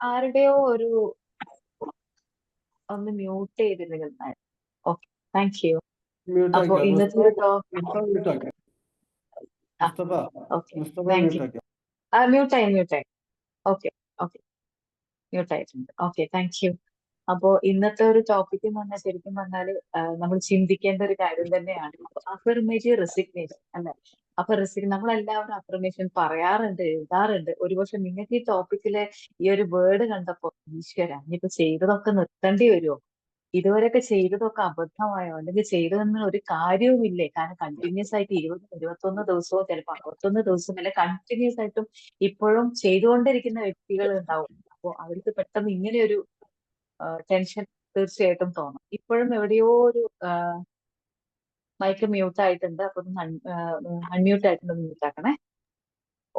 ആരുടെയോ ഒരു ഒന്ന് മ്യൂട്ട് ചെയ്തിരുന്നു. Okay, thank U. മ്യൂട്ട് അപ്പൊ ആക്കാം. ഇന്നത്തെ ഒരു ടോപ്പിക് മുസ്തഫ മ്യൂട്ട് ആക്കാം. Mustafa okay, Mustafa thank mute you. ആക്കാം. മ്യൂട്ടായി. ഓക്കെ, ഓക്കെ, മ്യൂട്ടായിട്ടുണ്ട്. Okay, thank you. അപ്പോ ഇന്നത്തെ ഒരു ടോപ്പിക് എന്ന് പറഞ്ഞാൽ ശരിക്കും പറഞ്ഞാല് നമ്മൾ ചിന്തിക്കേണ്ട ഒരു കാര്യം തന്നെയാണ്. അപ്പൊ അഫർമേറ്റീവ് റെസിഗ്നേഷൻ അല്ലെ? അപ്പൊ നമ്മളെല്ലാവരും അഫർമേഷൻ പറയാറുണ്ട്, എഴുതാറുണ്ട്. ഒരുപക്ഷെ നിങ്ങൾക്ക് ഈ ടോപ്പിക്കിലെ ഈ ഒരു വേർഡ് കണ്ടപ്പോ ഈശ്വര ഇനിയിപ്പോ ചെയ്തതൊക്കെ നിർത്തേണ്ടി വരുമോ, ഇതുവരെയൊക്കെ ചെയ്തതൊക്കെ അബദ്ധമായോ, അല്ലെങ്കിൽ ചെയ്തതെന്ന് ഒരു കാര്യവുമില്ലേ? കാരണം കണ്ടിന്യൂസ് ആയിട്ട് 20-21 ദിവസവും ചിലപ്പോൾ 61 ദിവസവും അല്ലെ കണ്ടിന്യൂസ് ആയിട്ടും ഇപ്പോഴും ചെയ്തുകൊണ്ടിരിക്കുന്ന വ്യക്തികൾ ഉണ്ടാവും. അപ്പോൾ അവർക്ക് പെട്ടെന്ന് ഇങ്ങനെ ഒരു ടെൻഷൻ തീർച്ചയായിട്ടും തോന്നും. ഇപ്പോഴും എവിടെയോ ഒരു മൈക്ക് മ്യൂട്ട് ആയിട്ടുണ്ട്. അപ്പൊ അൺമ്യൂട്ട് ആയിട്ടുണ്ട്, മ്യൂട്ട് ആക്കണേ.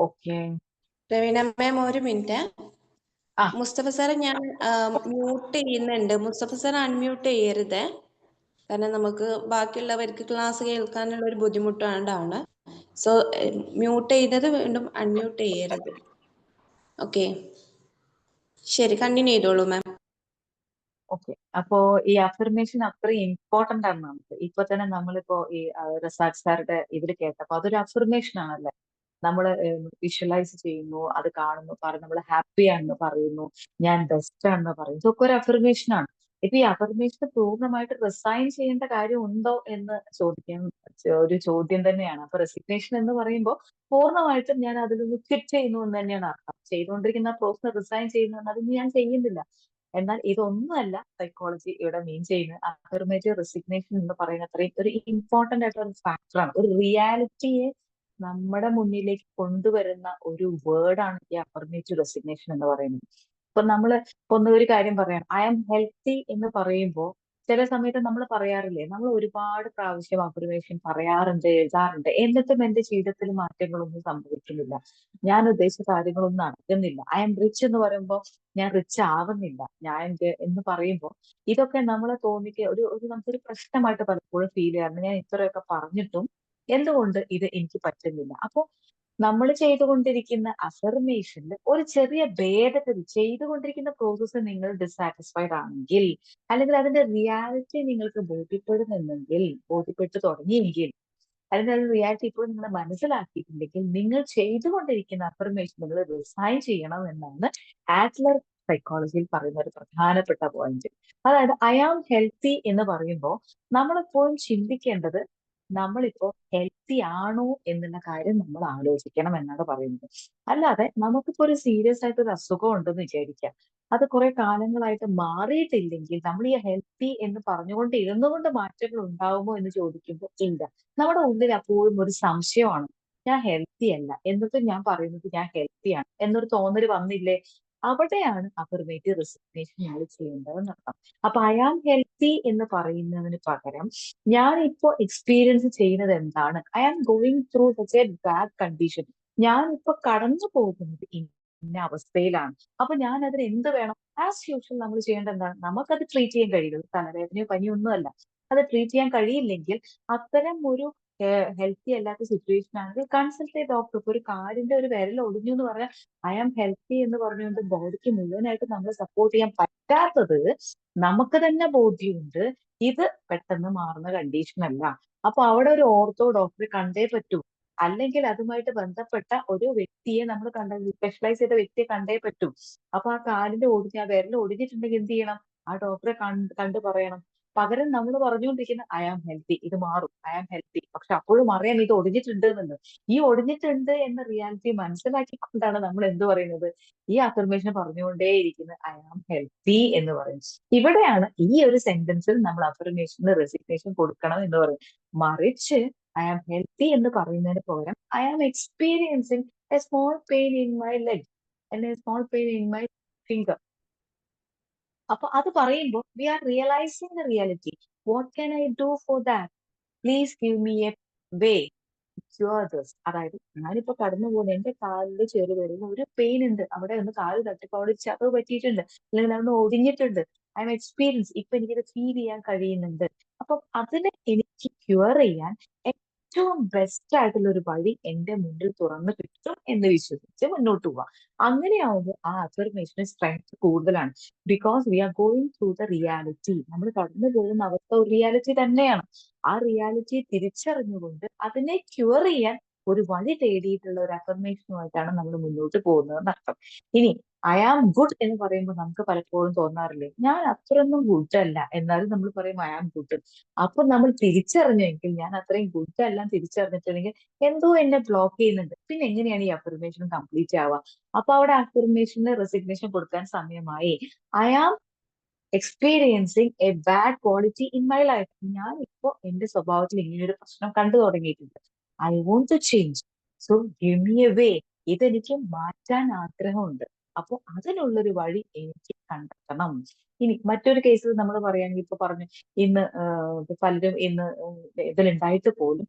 ഓക്കെ. രവീണ മാം ഒരു മിനിറ്റ്. ആ മുസ്തഫ സാറെ ഞാൻ മ്യൂട്ട് ചെയ്യുന്നുണ്ട്. മുസ്തഫ സാർ അൺമ്യൂട്ട് ചെയ്യരുത്, കാരണം നമുക്ക് ബാക്കിയുള്ളവർക്ക് ക്ലാസ് കേൾക്കാനുള്ള ഒരു ബുദ്ധിമുട്ടാണ്. സോ മ്യൂട്ട് ചെയ്തത് വീണ്ടും അൺമ്യൂട്ട് ചെയ്യരുത്. ഓക്കെ, ശരി, കണ്ടിന്യൂ ചെയ്തോളൂ മാം. ഓക്കെ. അപ്പോ ഈ അഫർമേഷൻ അത്ര ഇമ്പോർട്ടന്റ് ആണ് നമുക്ക്. ഇപ്പൊ തന്നെ നമ്മളിപ്പോ ഈ റസാഖ് സാറുടെ ഇതിൽ കേട്ടപ്പോ അതൊരു അഫർമേഷൻ ആണല്ലേ. നമ്മൾ വിഷ്വലൈസ് ചെയ്യുന്നു, അത് കാണുന്നു, നമ്മൾ ഹാപ്പി ആണെന്ന് പറയുന്നു, ഞാൻ ബെസ്റ്റ് ആണെന്ന് പറയുന്നു. ഇതൊക്കെ ഒരു അഫർമേഷൻ ആണ്. ഇപ്പൊ ഈ അഫർമേഷൻ പൂർണ്ണമായിട്ട് റിസൈൻ ചെയ്യേണ്ട കാര്യം ഉണ്ടോ എന്ന് ചോദിക്കാൻ ഒരു ചോദ്യം തന്നെയാണ്. അപ്പൊ റെസിഗ്നേഷൻ എന്ന് പറയുമ്പോൾ പൂർണ്ണമായിട്ടും ഞാൻ അതിൽ നിന്ന് ക്വിറ്റ് ചെയ്യുന്നു എന്ന് തന്നെയാണ് അർത്ഥം. ചെയ്തുകൊണ്ടിരിക്കുന്ന പ്രോസസ് റിസൈൻ ചെയ്യുന്നു എന്നത് ഞാൻ ചെയ്യുന്നില്ല. എന്നാൽ ഇതൊന്നുമല്ല സൈക്കോളജി ഇവിടെ മീൻ ചെയ്യുന്നത്. അഫർമേറ്റീവ് റെസിഗ്നേഷൻ എന്ന് പറയുന്ന അത്രയും ഒരു ഇമ്പോർട്ടന്റ് ആയിട്ടുള്ള ഒരു ഫാക്ടറാണ്. ഒരു റിയാലിറ്റിയെ നമ്മുടെ മുന്നിലേക്ക് കൊണ്ടുവരുന്ന ഒരു വേർഡാണ് ഈ അഫർമേറ്റീവ് റെസിഗ്നേഷൻ എന്ന് പറയുന്നത്. ഇപ്പൊ നമ്മള് ഒരു കാര്യം പറയാം, ഐ ആം ഹെൽത്തി എന്ന് പറയുമ്പോൾ ചില സമയത്ത് നമ്മൾ പറയാറില്ലേ, നമ്മൾ ഒരുപാട് പ്രാവശ്യം അഫർമേഷൻ പറയാറുണ്ട്, എഴുതാറുണ്ട്, എന്നിട്ടും എന്റെ ജീവിതത്തിൽ മാറ്റങ്ങളൊന്നും സംഭവിക്കുന്നില്ല, ഞാൻ ഉദ്ദേശിച്ച കാര്യങ്ങളൊന്നും നടക്കുന്നില്ല. ഐ ആം റിച്ച് എന്ന് പറയുമ്പോൾ ഞാൻ റിച്ച് ആവുന്നില്ല, എന്ന് പറയുമ്പോൾ ഇതൊക്കെ നമ്മളെ തോന്നിക്കുക നമുക്കൊരു പ്രശ്നമായിട്ട് പലപ്പോഴും ഫീൽ ചെയ്യാറുണ്ട്. ഞാൻ ഇത്രയൊക്കെ പറഞ്ഞിട്ടും എന്തുകൊണ്ട് ഇത് എനിക്ക് പറ്റുന്നില്ല? അപ്പൊ നമ്മൾ ചെയ്തുകൊണ്ടിരിക്കുന്ന അഫർമേഷനിൽ ഒരു ചെറിയ ഭേദഗതി, ചെയ്തുകൊണ്ടിരിക്കുന്ന പ്രോസസ്സ് നിങ്ങൾ ഡിസാറ്റിസ്ഫൈഡ് ആണെങ്കിൽ, അല്ലെങ്കിൽ അതിന്റെ റിയാലിറ്റി നിങ്ങൾക്ക് ബോധ്യപ്പെട്ടു തുടങ്ങിയെങ്കിൽ, അല്ലെങ്കിൽ അതിന്റെ റിയാലിറ്റി ഇപ്പോൾ നിങ്ങൾ മനസ്സിലാക്കിയിട്ടില്ലെങ്കിൽ, നിങ്ങൾ ചെയ്തുകൊണ്ടിരിക്കുന്ന അഫർമേഷൻ നിങ്ങൾ റിസൈൻ ചെയ്യണം എന്നാണ് ആഡ്ലർ സൈക്കോളജിയിൽ പറയുന്ന ഒരു പ്രധാനപ്പെട്ട പോയിന്റ്. അതായത് ഐ ആം ഹെൽത്തി എന്ന് പറയുമ്പോൾ നമ്മളെപ്പോഴും ചിന്തിക്കേണ്ടത് നമ്മളിപ്പോ ഹെൽത്തി ആണോ എന്നുള്ള കാര്യം നമ്മൾ ആലോചിക്കണം എന്നാണ് പറയുന്നത്. അല്ലാതെ നമുക്കിപ്പോ ഒരു സീരിയസ് ആയിട്ട് ഒരു അസുഖം ഉണ്ടെന്ന് വിചാരിക്കാം, അത് കുറെ കാലങ്ങളായിട്ട് മാറിയിട്ടില്ലെങ്കിൽ നമ്മൾ ഈ ഹെൽത്തി എന്ന് പറഞ്ഞുകൊണ്ട് ഇരുന്നുകൊണ്ട് മാറ്റങ്ങൾ ഉണ്ടാവുമോ എന്ന് ചോദിക്കുമ്പോൾ ഇല്ല. നമ്മുടെ ഉള്ളിൽ അപ്പോഴും ഒരു സംശയമാണ്, ഞാൻ ഹെൽത്തി അല്ല എന്നിട്ട് ഞാൻ പറയുന്നത് ഞാൻ ഹെൽത്തിയാണ് എന്നൊരു തോന്നൽ വന്നില്ലേ? അവിടെയാണ് അഫർമേറ്റീവ് റെസിഗ്നേഷൻ നമ്മൾ ചെയ്യേണ്ടതെന്ന് അർത്ഥം. അപ്പൊ ഐ ആം ഹെൽത്തി എന്ന് പറയുന്നതിന് പകരം ഞാൻ ഇപ്പോ എക്സ്പീരിയൻസ് ചെയ്യുന്നത് എന്താണ്, I am going through such a bad condition, ഞാൻ ഇപ്പൊ കടന്നു പോകുന്നത് ഇന്ന അവസ്ഥയിലാണ്. അപ്പൊ ഞാൻ അതിന് എന്ത് വേണം? ആസ് യൂഷ്വൽ നമ്മൾ ചെയ്യേണ്ട എന്താണ്, നമുക്കത് ട്രീറ്റ് ചെയ്യാൻ കഴിയില്ല. തലവേദനയോ പനിയോ ഒന്നുമല്ല, അത് ട്രീറ്റ് ചെയ്യാൻ കഴിയില്ലെങ്കിൽ അത്തരം ഒരു ഹെൽത്തി അല്ലാത്ത സിറ്റുവേഷൻ ആണെങ്കിൽ കൺസൾട്ട് ചെയ്ത് ഡോക്ടർ. ഇപ്പൊ ഒരു കാലിന്റെ ഒരു വിരൽ ഒടിഞ്ഞു എന്ന് പറഞ്ഞാൽ ഐ ആം ഹെൽത്തി എന്ന് പറഞ്ഞുകൊണ്ട് ബോഡിക്ക് മുഴുവനായിട്ട് നമ്മൾ സപ്പോർട്ട് ചെയ്യാൻ പറ്റാത്തത് നമുക്ക് തന്നെ ബോധ്യമുണ്ട്, ഇത് പെട്ടെന്ന് മാറുന്ന കണ്ടീഷൻ അല്ല. അപ്പൊ അവിടെ ഒരു ഓർത്തോ ഡോക്ടറെ കണ്ടേ പറ്റൂ, അല്ലെങ്കിൽ അതുമായിട്ട് ബന്ധപ്പെട്ട ഒരു വ്യക്തിയെ നമ്മൾ സ്പെഷ്യലൈസ് ചെയ്ത വ്യക്തിയെ കണ്ടേ പറ്റൂ. അപ്പൊ ആ കാലിന്റെ ആ വിരൽ ഒടിഞ്ഞിട്ടുണ്ടെങ്കിൽ എന്ത് ചെയ്യണം? ആ ഡോക്ടറെ കണ്ടു പറയണം. പകരം നമ്മൾ പറഞ്ഞുകൊണ്ടിരിക്കുന്ന ഐ ആം ഹെൽത്തി, ഇത് മാറും, ഐ ആം ഹെൽത്തി, പക്ഷെ അപ്പോഴും അറിയാം ഇത് ഒടിഞ്ഞിട്ടുണ്ട് എന്നുള്ളത്. ഈ ഒടിഞ്ഞിട്ടുണ്ട് എന്ന റിയാലിറ്റി മനസ്സിലാക്കിക്കൊണ്ടാണ് നമ്മൾ എന്ത് പറയുന്നത്, ഈ അഫർമേഷൻ പറഞ്ഞുകൊണ്ടേയിരിക്കുന്നത് ഐ ആം ഹെൽത്തി എന്ന് പറയും. ഇവിടെയാണ് ഈ ഒരു സെന്റൻസിൽ നമ്മൾ അഫർമേഷന് റെസിഗ്നേഷൻ കൊടുക്കണം എന്ന് പറയും. മറിച്ച് ഐ ആം ഹെൽത്തി എന്ന് പറയുന്നതിന് പകരം I am experiencing a small pain in my leg അല്ലെങ്കിൽ small pain in my finger. അപ്പൊ അത് പറയുമ്പോൾ we are realizing the reality. What can I do for that? Please give me a way cure this. അതായത് ഞാനിപ്പോ കടന്നു പോകുന്ന എന്റെ കാലിൽ ചെറുവിരലിൽ ഒരു പെയിൻ ഉണ്ട്, അവിടെ ഒന്ന് കാല് തട്ടിപ്പോ അവിടെ ചതവ് പറ്റിയിട്ടുണ്ട്, അല്ലെങ്കിൽ അവിടെ ഒടിഞ്ഞിട്ടുണ്ട്. ഐ എം എക്സ്പീരിയൻസ്, ഇപ്പൊ എനിക്കിത് ഫീൽ ചെയ്യാൻ കഴിയുന്നുണ്ട്. അപ്പൊ അതിനെ എനിക്ക് ക്യൂർ ചെയ്യാൻ ഏറ്റവും ബെസ്റ്റ് ആയിട്ടുള്ള ഒരു വഴി എന്റെ മുന്നിൽ തുറന്നു കിട്ടും എന്ന് വിശ്വസിച്ച് മുന്നോട്ട് പോവാം. അങ്ങനെയാവുമ്പോൾ ആ അഫർമേഷന് സ്ട്രെങ്ത് കൂടുതലാണ്. Because we are going through the reality. നമ്മൾ കടന്നു പോകുന്ന അവസ്ഥ ഒരു റിയാലിറ്റി തന്നെയാണ്. ആ റിയാലിറ്റി തിരിച്ചറിഞ്ഞുകൊണ്ട് അതിനെ ക്യൂർ ചെയ്യാൻ ഒരു വഴി തേടിയിട്ടുള്ള ഒരു അഫർമേഷനുമായിട്ടാണ് നമ്മൾ മുന്നോട്ട് പോകുന്നതെന്ന് അർത്ഥം. ഇനി ഐ ആം ഗുഡ് എന്ന് പറയുമ്പോൾ നമുക്ക് പലപ്പോഴും തോന്നാറില്ലേ, ഞാൻ അത്രയൊന്നും ഗുഡ് അല്ല, എന്നാലും നമ്മൾ പറയും ഐ ആം ഗുഡ്. അപ്പൊ നമ്മൾ തിരിച്ചറിഞ്ഞെങ്കിൽ ഞാൻ അത്രയും ഗുഡ് അല്ല തിരിച്ചറിഞ്ഞിട്ടുണ്ടെങ്കിൽ എന്തോ എന്നെ ബ്ലോക്ക് ചെയ്യുന്നുണ്ട്, പിന്നെ എങ്ങനെയാണ് ഈ അഫർമേഷൻ കംപ്ലീറ്റ് ആവുക? അപ്പൊ അവിടെ അഫർമേഷന് റെസിഗ്നേഷൻ കൊടുക്കാൻ സമയമായി. I am experiencing a bad quality in my life. ഞാൻ ഇപ്പോ എന്റെ സ്വഭാവത്തിൽ ഇങ്ങനെയൊരു പ്രശ്നം കണ്ടു തുടങ്ങിയിട്ടുണ്ട്. I want to change. So give me a way. ഇതെനിക്ക് മാറ്റാൻ ആഗ്രഹമുണ്ട്. അപ്പൊ അതിനുള്ളൊരു വഴി എനിക്ക് കണ്ടെത്തണം. ഇനി മറ്റൊരു കേസിൽ നമ്മൾ പറയുകയാണെങ്കിൽ ഇപ്പൊ പറഞ്ഞു, ഇന്ന് പലരും ഇന്ന് ഇതിലുണ്ടായിട്ട് പോലും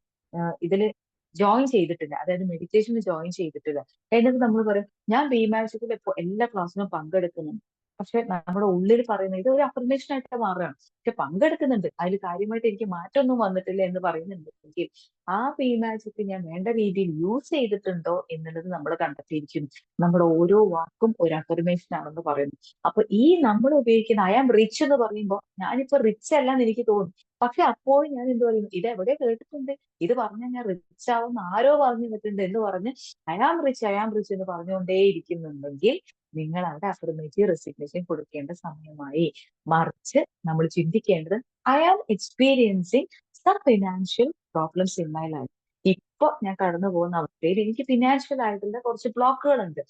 ഇതില് ജോയിൻ ചെയ്തിട്ടില്ല, അതായത് മെഡിറ്റേഷന് ജോയിൻ ചെയ്തിട്ടില്ല. എന്നിട്ട് നമ്മൾ പറയും ഞാൻ ബിമാജിക്കിൽ ഇപ്പോൾ എല്ലാ ക്ലാസ്സിലും പങ്കെടുക്കുന്നുണ്ട്. പക്ഷെ നമ്മുടെ ഉള്ളിൽ പറയുന്നത് ഇത് ഒരു അഫർമേഷൻ ആയിട്ട് മാറുകയാണ്. പക്ഷെ പങ്കെടുക്കുന്നുണ്ട്, അതിൽ കാര്യമായിട്ട് എനിക്ക് മാറ്റമൊന്നും വന്നിട്ടില്ല എന്ന് പറയുന്നുണ്ടെങ്കിൽ ആ മാജിക് ഞാൻ വേണ്ട രീതിയിൽ യൂസ് ചെയ്തിട്ടുണ്ടോ എന്നുള്ളത് നമ്മൾ കണ്ടെത്തിയിരിക്കുന്നു. നമ്മുടെ ഓരോ വാക്കും ഒരു അഫർമേഷൻ ആണെന്ന് പറയുന്നു. അപ്പൊ ഈ നമ്മൾ ഉപയോഗിക്കുന്ന ഐ ആം റിച്ച് എന്ന് പറയുമ്പോൾ ഞാനിപ്പോ റിച്ച് അല്ല എന്ന് എനിക്ക് തോന്നും. പക്ഷെ അപ്പോൾ ഞാൻ എന്ത് പറയുന്നു, ഇത് എവിടെ കേട്ടിട്ടുണ്ട്, ഇത് പറഞ്ഞാൽ ഞാൻ റിച്ച് ആവുന്ന ആരോ പറഞ്ഞു തന്നിട്ടുണ്ട് എന്ന് പറഞ്ഞ് ഐ ആം റിച്ച് എന്ന് പറഞ്ഞുകൊണ്ടേ ഇരിക്കുന്നുണ്ടെങ്കിൽ നിങ്ങൾ അവിടെ അഫർമേറ്റീവ് റെസിഗ്നേഷൻ കൊടുക്കേണ്ട സമയമായി. മറിച്ച് നമ്മൾ ചിന്തിക്കേണ്ടത് I am experiencing some financial problems in my life. ഇപ്പൊ ഞാൻ കടന്നു പോകുന്ന അവസ്ഥയിൽ എനിക്ക് ഫിനാൻഷ്യൽ ആയിട്ടുള്ള കുറച്ച് ബ്ലോക്കുകൾ ഉണ്ട്.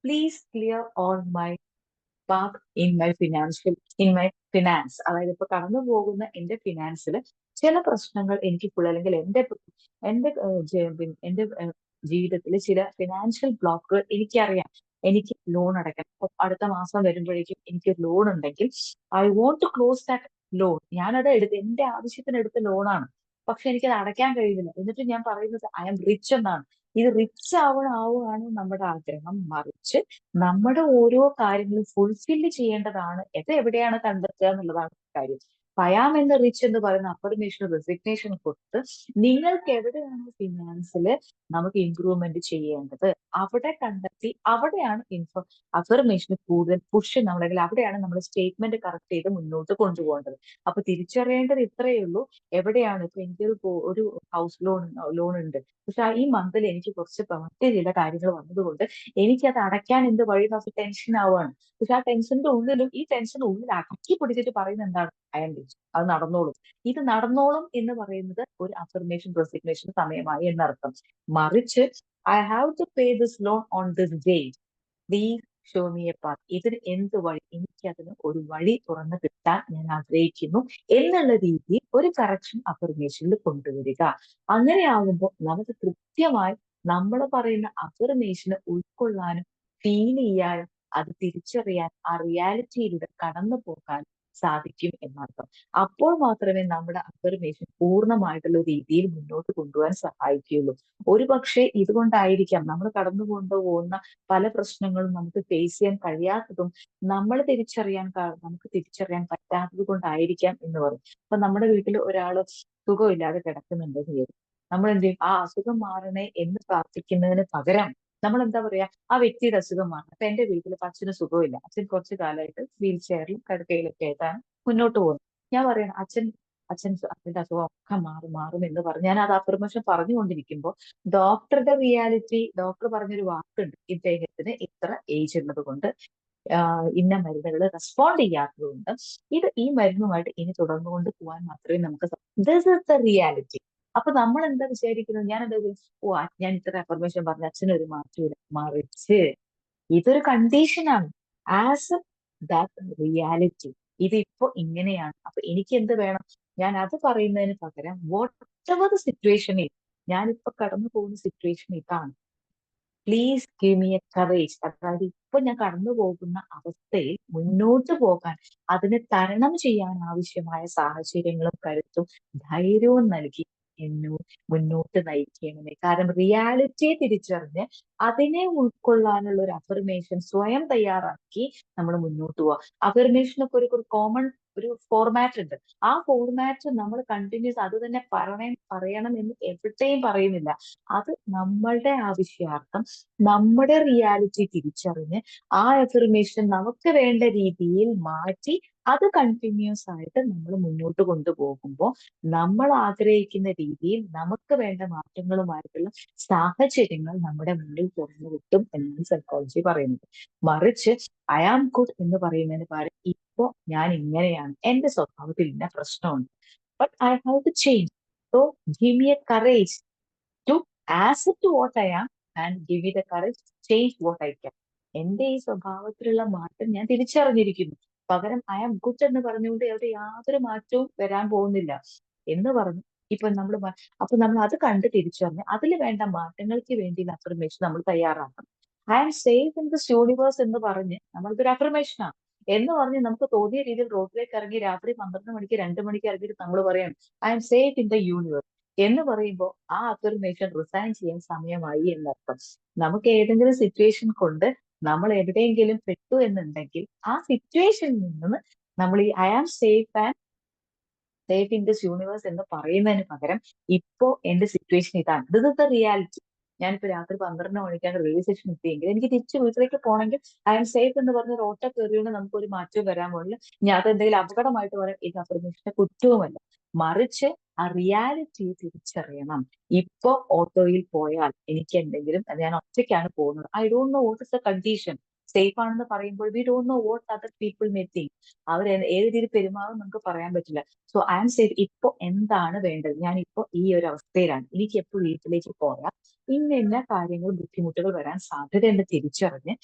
Please clear all my path in my finance. അതായത് ഇപ്പൊ കടന്നു പോകുന്ന എന്റെ ഫിനാൻസിൽ ചില പ്രശ്നങ്ങൾ എനിക്കുള്ള, അല്ലെങ്കിൽ എന്റെ എന്റെ എന്റെ ജീവിതത്തിൽ ചില ഫിനാൻഷ്യൽ ബ്ലോക്കുകൾ എനിക്കറിയാം. എനിക്ക് ലോൺ അടയ്ക്കണം. അപ്പൊ അടുത്ത മാസം വരുമ്പോഴേക്കും എനിക്ക് ലോൺ ഉണ്ടെങ്കിൽ I want to close that loan. ഞാനത് എന്റെ ആവശ്യത്തിന് എടുത്ത ലോണാണ്, പക്ഷെ എനിക്കത് അടയ്ക്കാൻ കഴിയുന്നില്ല. എന്നിട്ട് ഞാൻ പറയുന്നത് ഐ ആം റിച്ച് എന്നാണ്. ഇത് റിച്ച് ആവുകയാണ് നമ്മുടെ ആഗ്രഹം. മറിച്ച് നമ്മുടെ ഓരോ കാര്യങ്ങളും ഫുൾഫില്ല് ചെയ്യേണ്ടതാണ്. ഇത് എവിടെയാണ് കണ്ടെത്തുക എന്നുള്ളതാണ് കാര്യം. പയാം എന്ന റിച്ച് എന്ന് പറയുന്ന അഫർമേഷൻ റെസിഗ്നേഷൻ കൊടുത്ത് നിങ്ങൾക്ക് എവിടെയാണ് ഫിനാൻസിൽ നമുക്ക് ഇംപ്രൂവ്മെന്റ് ചെയ്യേണ്ടത് അവിടെ കണ്ടെത്തി അവിടെയാണ് അഫർമേഷന് കൂടുതൽ പുഷ് നമ്മളെങ്കിൽ അവിടെയാണ് നമ്മൾ സ്റ്റേറ്റ്മെന്റ് കറക്റ്റ് ചെയ്ത് മുന്നോട്ട് കൊണ്ടുപോകേണ്ടത്. അപ്പൊ തിരിച്ചറിയേണ്ടത് ഇത്രയേ ഉള്ളൂ. എവിടെയാണ് ഇപ്പൊ ഒരു ഹൗസ് ലോൺ ഉണ്ട്, പക്ഷെ ഈ മന്തിൽ എനിക്ക് കുറച്ച് മറ്റു ചില കാര്യങ്ങൾ വന്നതുകൊണ്ട് എനിക്കത് അടയ്ക്കാൻ എന്ത് വഴി നോക്കി ടെൻഷൻ ആവുകയാണ്. പക്ഷെ ആ ടെൻഷന്റെ ഉള്ളിലും ഈ ടെൻഷൻ ഉള്ളിൽ അടക്കി പിടിച്ചിട്ട് പറയുന്നത് എന്താണ്, ഐ ആം റിച്ച്, അത് നടന്നോളും. ഇത് നടന്നോളും എന്ന് പറയുന്നത് ഒരു അഫർമേഷൻ റെസിഗ്നേഷൻ സമയമായി എന്നർത്ഥം. മറിച്ച് I have to pay this loan on this date, please show me a path. ഇതിന് എന്ത് വഴി, എനിക്കതിന് ഒരു വഴി തുറന്നു കിട്ടാൻ ഞാൻ ആഗ്രഹിക്കുന്നു എന്നുള്ള രീതിയിൽ ഒരു കറക്ഷൻ അഫർമേഷനിൽ കൊണ്ടുവരിക. അങ്ങനെയാകുമ്പോൾ നമുക്ക് കൃത്യമായി നമ്മൾ പറയുന്ന അഫർമേഷന് ഉൾക്കൊള്ളാനും ഫീൽ ചെയ്യാനും അത് തിരിച്ചറിയാൻ ആ റിയാലിറ്റിയിലൂടെ കടന്നു പോകാൻ സാധിക്കും എന്നർത്ഥം. അപ്പോൾ മാത്രമേ നമ്മുടെ അഫർമേഷൻ പൂർണ്ണമായിട്ടുള്ള രീതിയിൽ മുന്നോട്ട് കൊണ്ടുപോകാൻ സഹായിക്കുകയുള്ളൂ. ഒരു പക്ഷേ ഇതുകൊണ്ടായിരിക്കാം നമ്മൾ കടന്നു കൊണ്ടുപോകുന്ന പല പ്രശ്നങ്ങളും നമുക്ക് ഫേസ് ചെയ്യാൻ കഴിയാത്തതും നമുക്ക് തിരിച്ചറിയാൻ പറ്റാത്തത് കൊണ്ടായിരിക്കാം എന്ന് പറയും. അപ്പൊ നമ്മുടെ വീട്ടിൽ ഒരാള് സുഖമില്ലാതെ കിടക്കുന്നുണ്ടെന്ന് വരും. നമ്മൾ എന്ത് ചെയ്യും, ആ അസുഖം മാറണേ എന്ന് പ്രാർത്ഥിക്കുന്നതിന് പകരം നമ്മൾ എന്താ പറയാ, ആ വ്യക്തിയുടെ അസുഖം മാറണം. അപ്പൊ എന്റെ വീട്ടിൽ അച്ഛന് സുഖമില്ല, അച്ഛൻ കുറച്ചു കാലമായിട്ട് വീൽ ചെയറിലും കിടക്കയിലൊക്കെ ആയിട്ടാണ് മുന്നോട്ട് പോകുന്നത്. ഞാൻ പറയണം അച്ഛന്റെ അസുഖം ഒക്കെ മാറും എന്ന് പറഞ്ഞ് ഞാൻ അത് അഫർമേഷൻ പറഞ്ഞുകൊണ്ടിരിക്കുമ്പോൾ ഡോക്ടർ പറഞ്ഞൊരു വാക്കുണ്ട്, ഇദ്ദേഹത്തിന് ഇത്ര ഏജ് ഉള്ളത് കൊണ്ട് ഇന്ന മരുന്നുകൾ റെസ്പോണ്ട് ചെയ്യാത്തത് കൊണ്ട് ഈ മരുന്നുമായിട്ട് ഇനി തുടർന്നുകൊണ്ട് പോകാൻ മാത്രമേ നമുക്ക് ദിസ് ഇസ് ദ റിയാലിറ്റി. അപ്പൊ നമ്മൾ എന്താ വിചാരിക്കുന്നത്, ഞാൻ എന്താ ഞാൻ ഇത്ര അഫർമേഷൻ പറഞ്ഞ അച്ഛനൊരു മാറ്റമില്ല. മറിച്ച് ഇതൊരു കണ്ടീഷനാണ്. ആസ് ദാറ്റ് റിയാലിറ്റി ഇതിപ്പോ ഇങ്ങനെയാണ്. അപ്പൊ എനിക്ക് എന്ത് വേണം, ഞാൻ അത് പറയുന്നതിന് പകരം what ever the situation is, ഞാനിപ്പോ കടന്നു പോകുന്ന സിറ്റുവേഷൻ ഇതാണ്, please give me A courage. അതായത് ഇപ്പൊ ഞാൻ കടന്നു പോകുന്ന അവസ്ഥയിൽ മുന്നോട്ട് പോകാൻ, അതിനെ തരണം ചെയ്യാൻ ആവശ്യമായ സാഹചര്യങ്ങളും കരുത്തും ധൈര്യവും നൽകി മുന്നോട്ട് നയിക്കണമേ. കാരണം റിയാലിറ്റിയെ തിരിച്ചറിഞ്ഞ് അതിനെ ഉൾക്കൊള്ളാനുള്ള ഒരു അഫർമേഷൻ സ്വയം തയ്യാറാക്കി നമ്മൾ മുന്നോട്ട് പോവാം. അഫർമേഷനൊക്കെ ഒരു കോമൺ ഒരു ഫോർമാറ്റ് ഉണ്ട്. ആ ഫോർമാറ്റ് നമ്മൾ കണ്ടിന്യൂസ് അത് തന്നെ പറയണം എന്ന് എവിടെയും പറയുന്നില്ല. അത് നമ്മളുടെ ആവശ്യാർത്ഥം നമ്മുടെ റിയാലിറ്റി തിരിച്ചറിഞ്ഞ് ആ എഫർമേഷൻ നമുക്ക് വേണ്ട രീതിയിൽ മാറ്റി അത് കണ്ടിന്യൂസ് ആയിട്ട് നമ്മൾ മുന്നോട്ട് കൊണ്ടുപോകുമ്പോൾ നമ്മൾ ആഗ്രഹിക്കുന്ന രീതിയിൽ നമുക്ക് വേണ്ട മാറ്റങ്ങളുമായിട്ടുള്ള സാഹചര്യങ്ങൾ നമ്മുടെ മുന്നിൽ തുറന്നു കിട്ടും എന്നാണ് സൈക്കോളജി പറയുന്നത്. മറിച്ച് ഐ ആം ഗുഡ് എന്ന് പറയുന്നതിന് പകരം ഇപ്പോ ഞാൻ ഇങ്ങനെയാണ്, എന്റെ സ്വഭാവത്തിൽ ഇന്ന പ്രശ്നമുണ്ട്, but I have to change. So give me a courage to accept what I am and give me the courage to change what I can. എന്റെ ഈ സ്വഭാവത്തിലുള്ള മാറ്റം ഞാൻ തിരിച്ചറിഞ്ഞിരിക്കുന്നു. പകരം ഐ ആം ഗുഡ് എന്ന് പറഞ്ഞുകൊണ്ട് അവിടെ യാതൊരു മാറ്റവും വരാൻ പോകുന്നില്ല എന്ന് പറഞ്ഞു. ഇപ്പൊ നമ്മൾ അപ്പൊ നമ്മൾ അത് കണ്ട് തിരിച്ചറിഞ്ഞ് അതിൽ വേണ്ട മാറ്റങ്ങൾക്ക് വേണ്ടി അഫർമേഷൻ നമ്മൾ തയ്യാറാക്കണം. I am safe in this universe എന്ന് പറഞ്ഞ് നമ്മൾക്കൊരു അഫർമേഷനാണ് എന്ന് പറഞ്ഞ് നമുക്ക് തോന്നിയ രീതിയിൽ റോഡിലേക്ക് ഇറങ്ങി രാത്രി 12 മണിക്ക് 2 മണിക്ക് ഇറങ്ങിയിട്ട് നമ്മൾ പറയാണ് I am safe in the universe എന്ന് പറയുമ്പോൾ ആ അഫർമേഷൻ റിസൈൻ ചെയ്യാൻ സമയമായി എന്നർത്ഥം. നമുക്ക് ഏതെങ്കിലും സിറ്റുവേഷൻ കൊണ്ട് നമ്മൾ എവിടെയെങ്കിലും പെട്ടു എന്നുണ്ടെങ്കിൽ ആ സിറ്റുവേഷനിൽ നിന്ന് നമ്മൾ ഈ I am safe and safe in this universe എന്ന് പറയുന്നതിന് പകരം ഇപ്പോ എന്റെ സിറ്റുവേഷൻ ഇതാണ്, ദിസ് ഇസ് ദ റിയാലിറ്റി. ഞാനിപ്പോ രാത്രി 12 മണിക്കാണ് റെയിൽവേ സ്റ്റേഷൻ എത്തിയെങ്കിൽ എനിക്ക് തിരിച്ച് വീട്ടിലേക്ക് പോകണമെങ്കിൽ ഐ ആം സേഫ് എന്ന് പറഞ്ഞ ഒരു ഓട്ടോ കയറിയോണ്ട് നമുക്ക് ഒരു മാറ്റവും വരാൻ പോകില്ല. ഞാൻ അത് എന്തെങ്കിലും അപകടമായിട്ട് പറയാൻ ഇത് അഫർമേഷന്റെ കുറ്റവുമല്ല. മറിച്ച് ആ റിയാലിറ്റി തിരിച്ചറിയണം. ഇപ്പൊ ഓട്ടോയിൽ പോയാൽ എനിക്ക് എന്തെങ്കിലും, ഞാൻ ഒറ്റയ്ക്കാണ് പോകുന്നത്, I don't know what is the condition. Safe ആണെന്ന് പറയുമ്പോൾ we don't know what other people may think. അവർ ഏത് രീതിയിൽ പെരുമാറും നമുക്ക് പറയാൻ പറ്റില്ല. So I am safe. ഇപ്പൊ എന്താണ് വേണ്ടത്? ഞാൻ ഇപ്പൊ ഈ ഒരു അവസ്ഥയിലാണ്, എനിക്ക് എപ്പോ വീട്ടിലേക്ക് പോയാൽ ഇന്ന കാര്യങ്ങൾ ബുദ്ധിമുട്ടുകൾ വരാൻ സാധ്യതയുണ്ട് തിരിച്ചറിഞ്ഞ്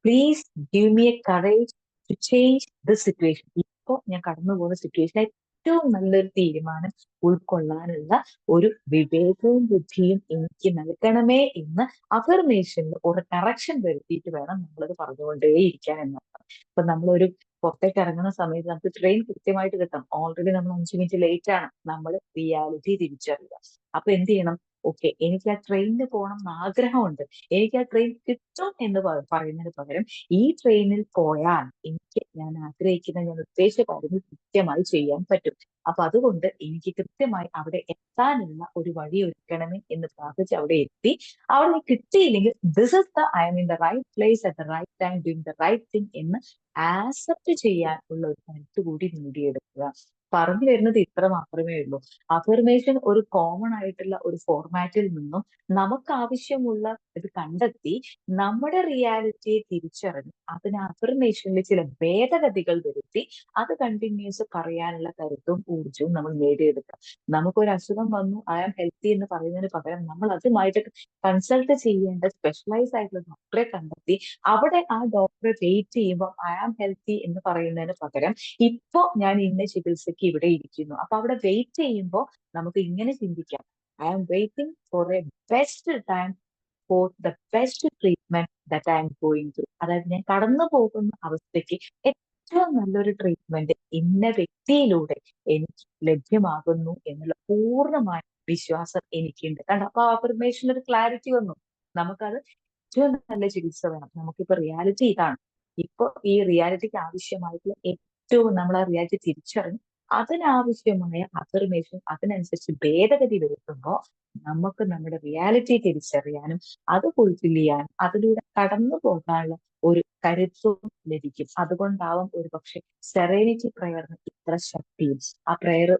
please give me a courage to change this situation. ഇപ്പൊ ഞാൻ കടന്നു പോകുന്ന സിറ്റുവേഷൻ ഏറ്റവും നല്ലൊരു തീരുമാനം ഉൾക്കൊള്ളാനുള്ള ഒരു വിവേകവും ബുദ്ധിയും എനിക്ക് നൽകണമേ എന്ന് അഫർമേഷനിൽ ഒരു കറക്ഷൻ വരുത്തിയിട്ട് വേണം നമ്മളത് പറഞ്ഞുകൊണ്ടേയിരിക്കാൻ എന്നർത്ഥം. ഇപ്പൊ നമ്മളൊരു പുറത്തേക്ക് ഇറങ്ങുന്ന സമയത്ത് നമുക്ക് ട്രെയിൻ കൃത്യമായിട്ട് കിട്ടാം. ഓൾറെഡി നമ്മൾ 5 മിനിറ്റ് ലേറ്റ് ആണ്. നമ്മൾ റിയാലിറ്റി തിരിച്ചറിയുക. അപ്പൊ എന്ത് ചെയ്യണം? ഓക്കെ, എനിക്ക് ആ ട്രെയിനിന് പോകണം എന്ന് ആഗ്രഹമുണ്ട്, എനിക്ക് ആ ട്രെയിൻ കിട്ടും എന്ന് പറയുന്നതിന് പകരം ഈ ട്രെയിനിൽ പോയാൽ എനിക്ക് ഞാൻ ആഗ്രഹിക്കുന്ന, ഞാൻ ഉദ്ദേശിച്ച കാര്യങ്ങൾ കൃത്യമായി ചെയ്യാൻ പറ്റും. അപ്പൊ അതുകൊണ്ട് എനിക്ക് കൃത്യമായി അവിടെ എത്താനുള്ള ഒരു വഴി ഒരുക്കണമേ എന്ന് പ്രാർത്ഥിച്ച് അവിടെ എത്തി. അവിടെ കിട്ടിയില്ലെങ്കിൽ this is the I am in the right place at the right time doing the right thing എന്ന് ആക്സെപ്റ്റ് ചെയ്യാൻ ഉള്ള ഒരു കരുത്ത് കൂടി നേടിയെടുക്കുക. പറഞ്ഞു വരുന്നത് ഇത്ര മാത്രമേ ഉള്ളൂ. അഫർമേഷൻ ഒരു കോമൺ ആയിട്ടുള്ള ഒരു ഫോർമാറ്റിൽ നിന്നും നമുക്ക് ആവശ്യമുള്ള ഇത് കണ്ടെത്തി നമ്മുടെ റിയാലിറ്റിയെ തിരിച്ചറിഞ്ഞ് അതിന് അഫർമേഷനിൽ ചില ഭേദഗതികൾ വരുത്തി അത് കണ്ടിന്യൂസ് പറയാനുള്ള കരുത്തും ഊർജവും നമ്മൾ നേടിയെടുക്കുക. നമുക്കൊരു അസുഖം വന്നു, ഐ ആം ഹെൽത്തി എന്ന് പറയുന്നതിന് പകരം നമ്മൾ അതുമായിട്ട് കൺസൾട്ട് ചെയ്യേണ്ട സ്പെഷ്യലൈസ് ആയിട്ടുള്ള ഡോക്ടറെ കണ്ടെത്തി അവിടെ ആ ഡോക്ടറെ വെയിറ്റ് ചെയ്യുമ്പോൾ ഐ ആം ഹെൽത്തി എന്ന് പറയുന്നതിന് പകരം ഇപ്പോ ഞാൻ ഇന്ന ചികിത്സയ്ക്ക് ഇവിടെ ഇരിക്കുന്നു. അപ്പൊ അവിടെ വെയിറ്റ് ചെയ്യുമ്പോൾ നമുക്ക് ഇങ്ങനെ ചിന്തിക്കാം, I am waiting for a best time for the best treatment that I am going through. അതായത് ഞാൻ കടന്നു പോകുന്ന അവസ്ഥയ്ക്ക് ഏറ്റവും നല്ലൊരു ട്രീറ്റ്മെന്റ് ഇന്ന വ്യക്തിയിലൂടെ എനിക്ക് ലഭ്യമാകുന്നു എന്നുള്ള പൂർണ്ണമായ വിശ്വാസം എനിക്കുണ്ട്. കാരണം അപ്പൊ അഫർമേഷൻ ഒരു ക്ലാരിറ്റി വന്നു. നമുക്കത് ഏറ്റവും നല്ല ചികിത്സ വേണം. നമുക്കിപ്പോ റിയാലിറ്റി ഇതാണ്. ഇപ്പൊ ഈ റിയാലിറ്റിക്ക് ആവശ്യമായിട്ടുള്ള ഏറ്റവും നമ്മൾ ആ റിയാലിറ്റി തിരിച്ചറിഞ്ഞ് അതിനാവശ്യമായ അഫർമേഷൻ അതിനനുസരിച്ച് ഭേദഗതി വരുത്തുമ്പോൾ നമുക്ക് നമ്മുടെ റിയാലിറ്റി തിരിച്ചറിയാനും അത് ഫുൾഫിൽ ചെയ്യാനും അതിലൂടെ കടന്നു പോകാനുള്ള ഒരു കരുത്തും ലഭിക്കും. അതുകൊണ്ടാവും ഒരു പക്ഷെ സെറേനിറ്റി പ്രയറിന് ഇത്ര ശക്തിയും. ആ പ്രയർ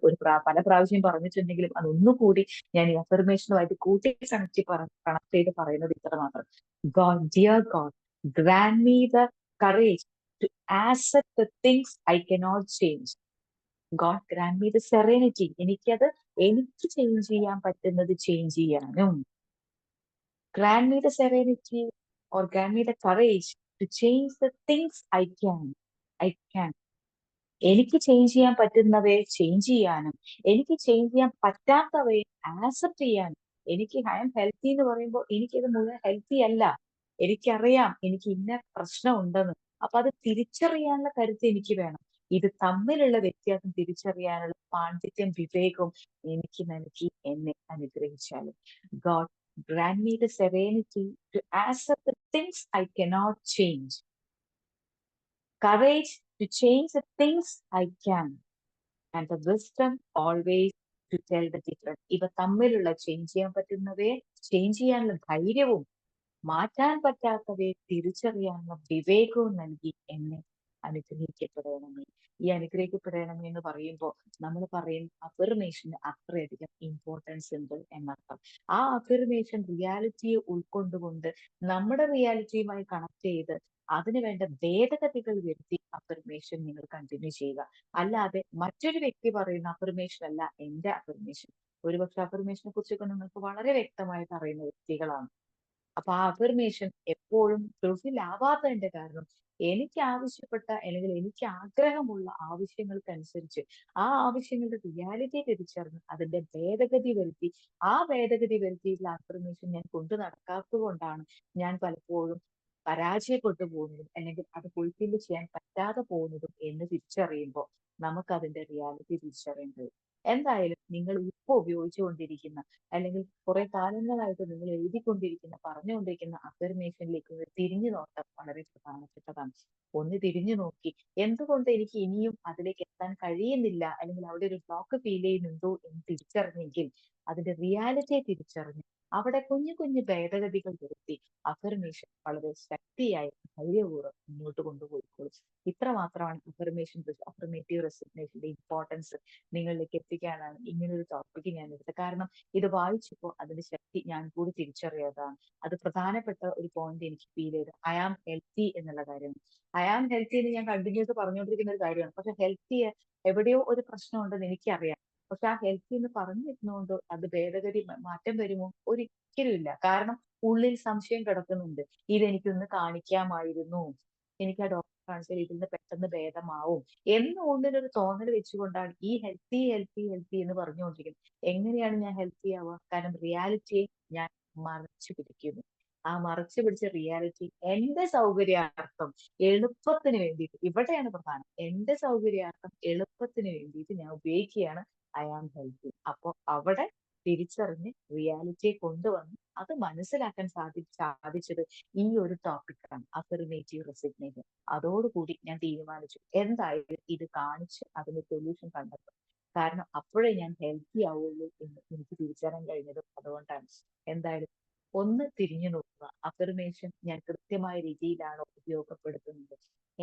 പല പ്രാവശ്യം പറഞ്ഞിട്ടുണ്ടെങ്കിലും അതൊന്നുകൂടി ഞാൻ ഈ അഫർമേഷനുമായിട്ട് കൂട്ടി കണക്ട് ചെയ്ത് പറയുന്നത് ഇത്ര മാത്രം. God, dear God, grant me the courage to accept the things I cannot change. God grant me the serenity. എനിക്ക് ചേഞ്ച് ചെയ്യാൻ പറ്റുന്നത് ചേഞ്ച് ചെയ്യാനും, grant me the serenity or grant me the courage to change the things I can. എനിക്ക് change ചെയ്യാൻ പറ്റുന്നവയെ change ചെയ്യാനും എനിക്ക് change ചെയ്യാൻ പറ്റാത്തവയെ ആക്സെപ്റ്റ് ചെയ്യാനും. എനിക്ക് ഐ എം ഹെൽത്തി എന്ന് പറയുമ്പോൾ എനിക്കത് മുഴുവൻ ഹെൽത്തി അല്ല. എനിക്കറിയാം എനിക്ക് ഇന്ന പ്രശ്നം ഉണ്ടെന്ന്. അപ്പൊ അത് തിരിച്ചറിയാനുള്ള കരുത്ത് എനിക്ക് വേണം. ഇത് തമ്മിലുള്ള വ്യത്യാസം തിരിച്ചറിയാനുള്ള പാണ്ഡിത്യം വിവേകവും എനിക്ക് നൽകി എന്നെ അനുഗ്രഹിച്ചാലും. God grant me the serenity to accept the things I cannot change, courage to change the things I can and the wisdom always to tell the difference. ഇവ തമ്മിലുള്ള ചേഞ്ച് ചെയ്യാൻ പറ്റുന്നവയെ ചേഞ്ച് ചെയ്യാനുള്ള ധൈര്യവും മാറ്റാൻ പറ്റാത്തവയെ തിരിച്ചറിയാനുള്ള വിവേകവും നൽകി എന്നെ അനുഗ്രഹിക്കപ്പെടണമേ. ഈ അനുഗ്രഹിക്കപ്പെടണമേ എന്ന് പറയുമ്പോൾ നമ്മൾ പറയും അഫർമേഷന് അത്രയധികം ഇമ്പോർട്ടൻസ് ഉണ്ട് എന്നർത്ഥം. ആ അഫർമേഷൻ റിയാലിറ്റിയെ ഉൾക്കൊണ്ടുകൊണ്ട് നമ്മുടെ റിയാലിറ്റിയുമായി കണക്ട് ചെയ്ത് അതിനു വേണ്ട ഭേദഗതികൾ വരുത്തി അഫർമേഷൻ നിങ്ങൾ കണ്ടിന്യൂ ചെയ്യുക. അല്ലാതെ മറ്റൊരു വ്യക്തി പറയുന്ന അഫർമേഷൻ അല്ല എന്റെ അഫർമേഷൻ. ഒരുപക്ഷെ അഫർമേഷനെ കുറിച്ചൊക്കെ നിങ്ങൾക്ക് വളരെ വ്യക്തമായിട്ട് അറിയുന്ന വ്യക്തികളാണ്. അപ്പൊ ആ അഫർമേഷൻ എപ്പോഴും ഫുൾഫിൽ ആവാത്തതിന്റെ കാരണം എനിക്ക് ആവശ്യപ്പെട്ട അല്ലെങ്കിൽ എനിക്ക് ആഗ്രഹമുള്ള ആവശ്യങ്ങൾക്കനുസരിച്ച് ആ ആവശ്യങ്ങളുടെ റിയാലിറ്റി തിരിച്ചറിഞ്ഞ് അതിന്റെ ഭേദഗതി വരുത്തി ആ ഭേദഗതി വരുത്തിയിട്ടുള്ള അഫർമേഷൻ ഞാൻ കൊണ്ടു നടക്കാത്തത് കൊണ്ടാണ് ഞാൻ പലപ്പോഴും പരാജയപ്പെട്ടു പോകുന്നതും അല്ലെങ്കിൽ അത് ഫുൾഫിൽ ചെയ്യാൻ പറ്റാതെ പോകുന്നതും എന്ന് തിരിച്ചറിയുമ്പോൾ നമുക്ക് അതിന്റെ റിയാലിറ്റി തിരിച്ചറിയേണ്ടത്. എന്തായാലും നിങ്ങൾ ഇപ്പോൾ ഉപയോഗിച്ചുകൊണ്ടിരിക്കുന്ന അല്ലെങ്കിൽ കുറെ കാലങ്ങളായിട്ട് നിങ്ങൾ എഴുതിക്കൊണ്ടിരിക്കുന്ന പറഞ്ഞുകൊണ്ടിരിക്കുന്ന അഫർമേഷനിലേക്ക് ഒരു തിരിഞ്ഞു നോട്ടം വളരെ പ്രധാനപ്പെട്ടതാണ്. ഒന്ന് തിരിഞ്ഞു നോക്കി എന്തുകൊണ്ട് എനിക്ക് ഇനിയും അതിലേക്ക് എത്താൻ കഴിയുന്നില്ല അല്ലെങ്കിൽ അവിടെ ഒരു ബ്ലോക്ക് ഫീൽ ചെയ്യുന്നുണ്ടോ എന്ന് തിരിച്ചറിഞ്ഞെങ്കിൽ അതിന്റെ റിയാലിറ്റിയെ തിരിച്ചറിഞ്ഞ് അവിടെ കുഞ്ഞു കുഞ്ഞു ഭേദഗതികൾ വരുത്തി അഫർമേഷൻ വളരെ ശക്തിയായി ധൈര്യപൂർവ്വം മുന്നോട്ട് കൊണ്ടുപോയിക്കോളും. ഇത്ര മാത്രമാണ് അഫർമേറ്റീവ് റെസിഗ്നേഷന്റെ ഇമ്പോർട്ടൻസ് നിങ്ങളിലേക്ക് എത്തിക്കാനാണ് ഇങ്ങനൊരു ടോപ്പിക് ഞാൻ എടുത്തത്. കാരണം ഇത് വായിച്ചപ്പോൾ അതിന്റെ ശക്തി ഞാൻ കൂടി തിരിച്ചറിയാതാണ്. അത് പ്രധാനപ്പെട്ട ഒരു പോയിന്റ് എനിക്ക് ഫീൽ ചെയ്ത് ഐ ആം ഹെൽത്തി എന്നുള്ള കാര്യമാണ്. ഐ ആം ഹെൽത്തി എന്ന് ഞാൻ കണ്ടിന്യൂസ് പറഞ്ഞുകൊണ്ടിരിക്കുന്ന ഒരു കാര്യമാണ്. പക്ഷെ ഹെൽത്തി എവിടെയോ ഒരു പ്രശ്നം ഉണ്ടെന്ന് എനിക്കറിയാം. പക്ഷെ ആ ഹെൽത്തി എന്ന് പറഞ്ഞു വെക്കുന്നതുകൊണ്ട് അത് ഭേദഗതി മാറ്റം വരുമോ? ഒരിക്കലും ഇല്ല. കാരണം ഉള്ളിൽ സംശയം കിടക്കുന്നുണ്ട്. ഇതെനിക്കൊന്ന് കാണിക്കാമായിരുന്നു, എനിക്ക് ആ ഡോക്ടറെ കാണിച്ചാൽ ഇതിൽ നിന്ന് പെട്ടെന്ന് ഭേദമാവും എന്ന് ഉള്ളിലൊരു തോന്നൽ വെച്ചുകൊണ്ടാണ് ഈ ഹെൽത്തി ഹെൽത്തി ഹെൽത്തി എന്ന് പറഞ്ഞുകൊണ്ടിരിക്കുന്നത്. എങ്ങനെയാണ് ഞാൻ ഹെൽത്തി ആവുക? കാരണം റിയാലിറ്റിയെ ഞാൻ മറച്ചു പിടിക്കുന്നു. ആ മറച്ചു പിടിച്ച റിയാലിറ്റി എന്റെ സൗകര്യാർത്ഥം എളുപ്പത്തിന് വേണ്ടിയിട്ട്, ഇവിടെയാണ് പ്രധാനം, എന്റെ സൗകര്യാർത്ഥം എളുപ്പത്തിന് വേണ്ടിയിട്ട് ഞാൻ ഉപയോഗിക്കുകയാണ് ഐ ആം ഹെൽത്തി. അപ്പൊ അവിടെ തിരിച്ചറിഞ്ഞ് റിയാലിറ്റിയെ കൊണ്ടുവന്ന് അത് മനസ്സിലാക്കാൻ സാധിച്ചത് ഈ ഒരു ടോപ്പിക്കാണ്, അഫർമേറ്റീവ് റെസിഗ്നേഷൻ. അതോടുകൂടി ഞാൻ തീരുമാനിച്ചു എന്തായാലും ഇത് കാണിച്ച് അതിന് സൊല്യൂഷൻ കണ്ടെത്തും. കാരണം അപ്പോഴേ ഞാൻ ഹെൽത്തി ആവുള്ളൂ എന്ന് എനിക്ക് തിരിച്ചറിയാൻ കഴിഞ്ഞതും അതുകൊണ്ടാണ്. എന്തായാലും ഒന്ന് തിരിഞ്ഞു നോക്കുക. അഫർമേഷൻ ഞാൻ കൃത്യമായ രീതിയിലാണോ ഉപയോഗപ്പെടുത്തുന്നത്?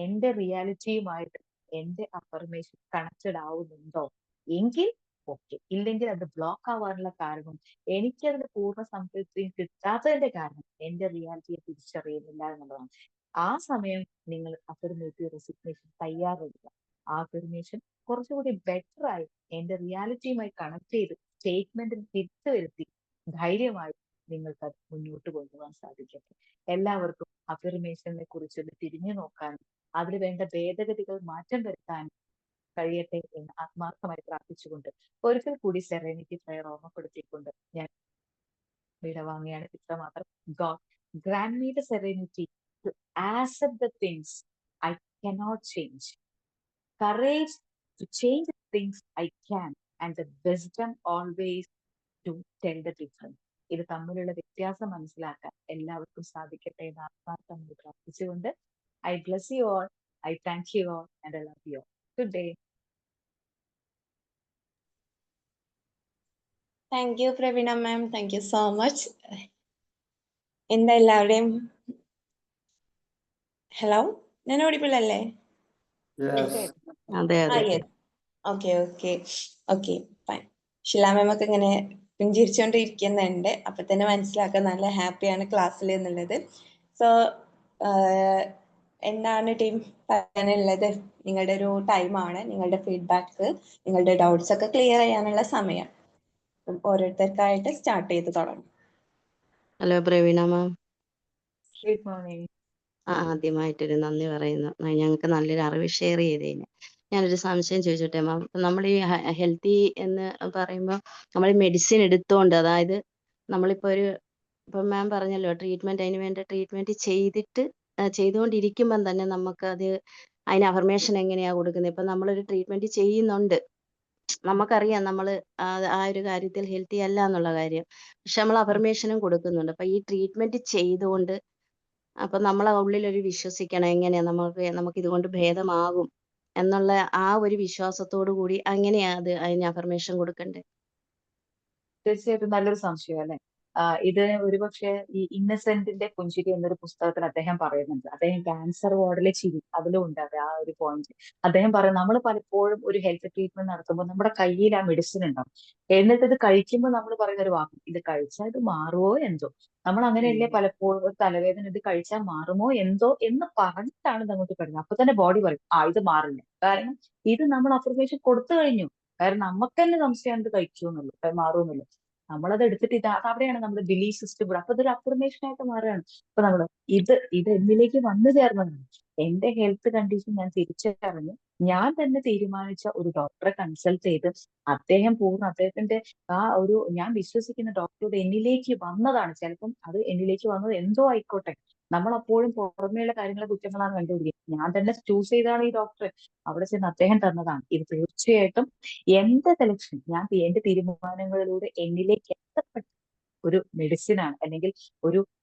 എന്റെ റിയാലിറ്റിയുമായിട്ട് എന്റെ അഫർമേഷൻ കണക്റ്റഡ് ആവുന്നുണ്ടോ? എങ്കിൽ ഓക്കെ. ഇല്ലെങ്കിൽ അത് ബ്ലോക്ക് ആവാനുള്ള കാരണം എനിക്കതിന് പൂർണ്ണ സംതൃപ്തിയും കിട്ടാത്തതിന്റെ കാരണം എന്റെ റിയാലിറ്റിയെ തിരിച്ചറിയുന്നില്ല എന്നുള്ളതാണ്. ആ സമയം നിങ്ങൾ അഫർമേറ്റീവ് റെസിഗ്നേഷൻ തയ്യാറെടുക്കുക. ആ അഫർമേഷൻ കുറച്ചുകൂടി ബെറ്റർ ആയി എന്റെ റിയാലിറ്റിയുമായി കണക്ട് ചെയ്ത് സ്റ്റേറ്റ്മെന്റിൽ തിരിച്ചു വരുത്തി ധൈര്യമായി നിങ്ങൾക്ക് അത് മുന്നോട്ട് കൊണ്ടുപോകാൻ സാധിക്കട്ടെ. എല്ലാവർക്കും അഫർമേഷനെ കുറിച്ച് തിരിഞ്ഞു നോക്കാനും അതിൽ വേണ്ട ഭേദഗതികൾ മാറ്റം വരുത്താനും കഴിയട്ടെ എന്ന് ആത്മാർത്ഥമായി പ്രാർത്ഥിച്ചുകൊണ്ട് ഒരിക്കൽ കൂടി സെറനിറ്റി പ്രയർ ഓർമ്മപ്പെടുത്തിക്കൊണ്ട് ഞാൻ വിടവാങ്ങിയാണ്. ഇത്രമാത്രം. God grant me the serenity to accept the things I cannot change, courage to change the things I can, and the wisdom always to tell the difference. ഇത് തമ്മിലുള്ള വ്യത്യാസം മനസ്സിലാക്കാൻ എല്ലാവർക്കും സാധിക്കട്ടെ എന്ന് ആത്മാർത്ഥമായി പ്രാർത്ഥിച്ചുകൊണ്ട് I bless you all, I thank you all and I love you all. Good day. Thank you Praveena ma'am, thank you so much. എന്താ എല്ലാവരുടെയും ഹലോ, ഞാൻ ഓഡിബിൾ അല്ലേ? അതെ അതെ. Okay fine. ഷില മാം ഒക്കെ ഇങ്ങനെ പുഞ്ചിരിച്ചോണ്ടിരിക്കുന്നുണ്ട്. അപ്പൊ തന്നെ മനസ്സിലാക്കാൻ നല്ല ഹാപ്പിയാണ് ക്ലാസ്സിൽ എന്നുള്ളത്. സോ എന്താണ് ടീം പറയാനുള്ളത്? നിങ്ങളുടെ ഒരു ടൈമാണ്, നിങ്ങളുടെ ഫീഡ്ബാക്ക്, നിങ്ങളുടെ ഡൗട്ട്സ് ഒക്കെ ക്ലിയർ ചെയ്യാനുള്ള സമയം. ഓരോരുത്തർക്കായിട്ട് സ്റ്റാർട്ട് ചെയ്ത് തുടങ്ങും. ഹലോ പ്രവീണ മാം, ഗുഡ് മോർണിംഗ്. ആദ്യമായിട്ടൊരു നന്ദി പറയുന്നു. ഞങ്ങൾക്ക് നല്ലൊരു അറിവ് ഷെയർ ചെയ്തതിന്. ഞാനൊരു സംശയം ചോദിച്ചോട്ടെ മാം? നമ്മൾ ഈ ഹെൽത്തി എന്ന് പറയുമ്പോൾ നമ്മൾ മെഡിസിൻ എടുത്തോണ്ട്, അതായത് നമ്മളിപ്പോൾ ഇപ്പം മാം പറഞ്ഞല്ലോ ട്രീറ്റ്മെന്റ്, അതിന് വേണ്ട ട്രീറ്റ്മെന്റ് ചെയ്തുകൊണ്ടിരിക്കുമ്പം തന്നെ നമുക്കത് അതിന് അഫർമേഷൻ എങ്ങനെയാ കൊടുക്കുന്നത്? ഇപ്പം നമ്മളൊരു ട്രീറ്റ്മെന്റ് ചെയ്യുന്നുണ്ട്, നമുക്കറിയാം നമ്മൾ ആ ഒരു കാര്യത്തിൽ ഹെൽത്തി അല്ല എന്നുള്ള കാര്യം, പക്ഷെ നമ്മൾ അഫർമേഷനും കൊടുക്കുന്നുണ്ട്. അപ്പൊ ഈ ട്രീറ്റ്മെന്റ് ചെയ്തുകൊണ്ട് അപ്പൊ നമ്മളെ ഉള്ളിൽ ഒരു വിശ്വസിക്കണം, എങ്ങനെയാ നമുക്ക് ഇതുകൊണ്ട് ഭേദമാകും എന്നുള്ള ആ ഒരു വിശ്വാസത്തോടു കൂടി അങ്ങനെയാ അതിന് അഫർമേഷൻ കൊടുക്കണ്ടേ? തീർച്ചയായിട്ടും നല്ലൊരു സംശയം അല്ലെ. ഇത് ഒരുപക്ഷെ ഈ ഇന്നസെന്റിന്റെ പുഞ്ചിരി എന്നൊരു പുസ്തകത്തിൽ അദ്ദേഹം പറയുന്നുണ്ട്. അദ്ദേഹം ക്യാൻസർ വാർഡിലെ ചിരി അതിലും ഉണ്ട് അത് ആ ഒരു പോയിന്റ്. അദ്ദേഹം പറയും നമ്മൾ പലപ്പോഴും ഒരു ഹെൽത്ത് ട്രീറ്റ്മെന്റ് നടത്തുമ്പോൾ നമ്മുടെ കയ്യിൽ ആ മെഡിസിൻ ഉണ്ടാവും. എന്നിട്ട് ഇത് കഴിക്കുമ്പോൾ നമ്മൾ പറയുന്ന ഒരു വാക്ക്, ഇത് കഴിച്ചാൽ ഇത് മാറുമോ എന്തോ. നമ്മൾ അങ്ങനെയല്ലേ പലപ്പോഴും ഒരു തലവേദന ഇത് കഴിച്ചാൽ മാറുമോ എന്തോ എന്ന് പറഞ്ഞിട്ടാണ് ഇത് അങ്ങോട്ട് കിടന്നത്. അപ്പൊ തന്നെ ബോഡി പറയും ഇത് മാറില്ല. കാരണം ഇത് നമ്മൾ അഫർമേഷൻ കൊടുത്തു കഴിഞ്ഞു. കാരണം നമുക്ക് തന്നെ സംശയം ഇത് കഴിക്കുമെന്നുള്ളൂ, മാറുമെന്നുള്ളൂ. നമ്മളത് എടുത്തിട്ട് അവിടെയാണ് നമ്മുടെ ബിലീഫ് സിസ്റ്റം കൂടെ. അപ്പൊ ഇതൊരു അഫർമേഷൻ ആയിട്ട് മാറുകയാണ്. അപ്പൊ നമ്മള് ഇത് എന്നിലേക്ക് വന്നു ചേർന്നതാണ്. എന്റെ ഹെൽത്ത് കണ്ടീഷൻ ഞാൻ തിരിച്ചറിഞ്ഞ് ഞാൻ തന്നെ തീരുമാനിച്ച ഒരു ഡോക്ടറെ കൺസൾട്ട് ചെയ്ത് അദ്ദേഹത്തിന്റെ ഞാൻ വിശ്വസിക്കുന്ന ഡോക്ടറുടെ എന്നിലേക്ക് വന്നതാണ്. ചിലപ്പം അത് എന്നിലേക്ക് വന്നത് എന്തോ ആയിക്കോട്ടെ. നമ്മൾ അപ്പോഴും പുറമേയുള്ള കാര്യങ്ങളെ കുറ്റങ്ങളാണ് കണ്ടുപിടിക്കുന്നത്. ഞാൻ തന്നെ ചൂസ് ചെയ്താണ് ഈ ഡോക്ടറെ. അവിടെ ചെന്ന് അദ്ദേഹം തന്നതാണ്. ഇത് തീർച്ചയായിട്ടും എന്റെ സെലക്ഷൻ, എന്റെ തീരുമാനങ്ങളിലൂടെ എന്നിലേക്ക് എത്തപ്പെട്ട ഒരു മെഡിസിനാണ്, അല്ലെങ്കിൽ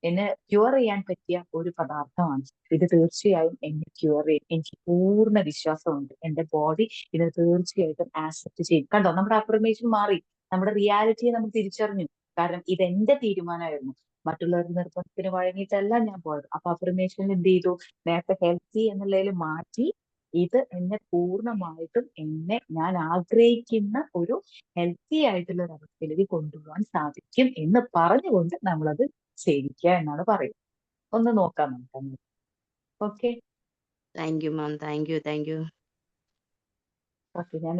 എന്നെ ക്യൂർ ചെയ്യാൻ പറ്റിയ ഒരു പദാർത്ഥമാണ്. ഇത് തീർച്ചയായും എന്നെ ക്യൂർ ചെയ്യും. എനിക്ക് പൂർണ്ണ വിശ്വാസമുണ്ട്. എന്റെ ബോഡി ഇത് തീർച്ചയായിട്ടും ആക്സെപ്റ്റ് ചെയ്യും. കണ്ടോ, നമ്മുടെ അഫർമേഷൻ മാറി. നമ്മുടെ റിയാലിറ്റിയെ നമ്മൾ തിരിച്ചറിഞ്ഞു. കാരണം ഇത് എന്റെ തീരുമാനമായിരുന്നു. മറ്റുള്ളവരുടെ നിർബന്ധത്തിന് വഴങ്ങിയിട്ടല്ല ഞാൻ പോയത്. അപ്പൊ അഫർമേഷൻ എന്ത് ചെയ്തു, നേരത്തെ ഹെൽത്തി എന്നുള്ളതിൽ മാറ്റി ഇത് എന്നെ പൂർണ്ണമായിട്ടും ഞാൻ ആഗ്രഹിക്കുന്ന ഒരു ഹെൽത്തി ആയിട്ടുള്ള ഒരു അവസ്ഥയിലേക്ക് കൊണ്ടുപോകാൻ സാധിക്കും എന്ന് പറഞ്ഞുകൊണ്ട് നമ്മളത് സേവിക്കുക എന്നാണ് പറയുന്നത്. ഒന്ന് നോക്കാം നമുക്ക്. Okay thank you ma'am, thank U. Okay, ഞാൻ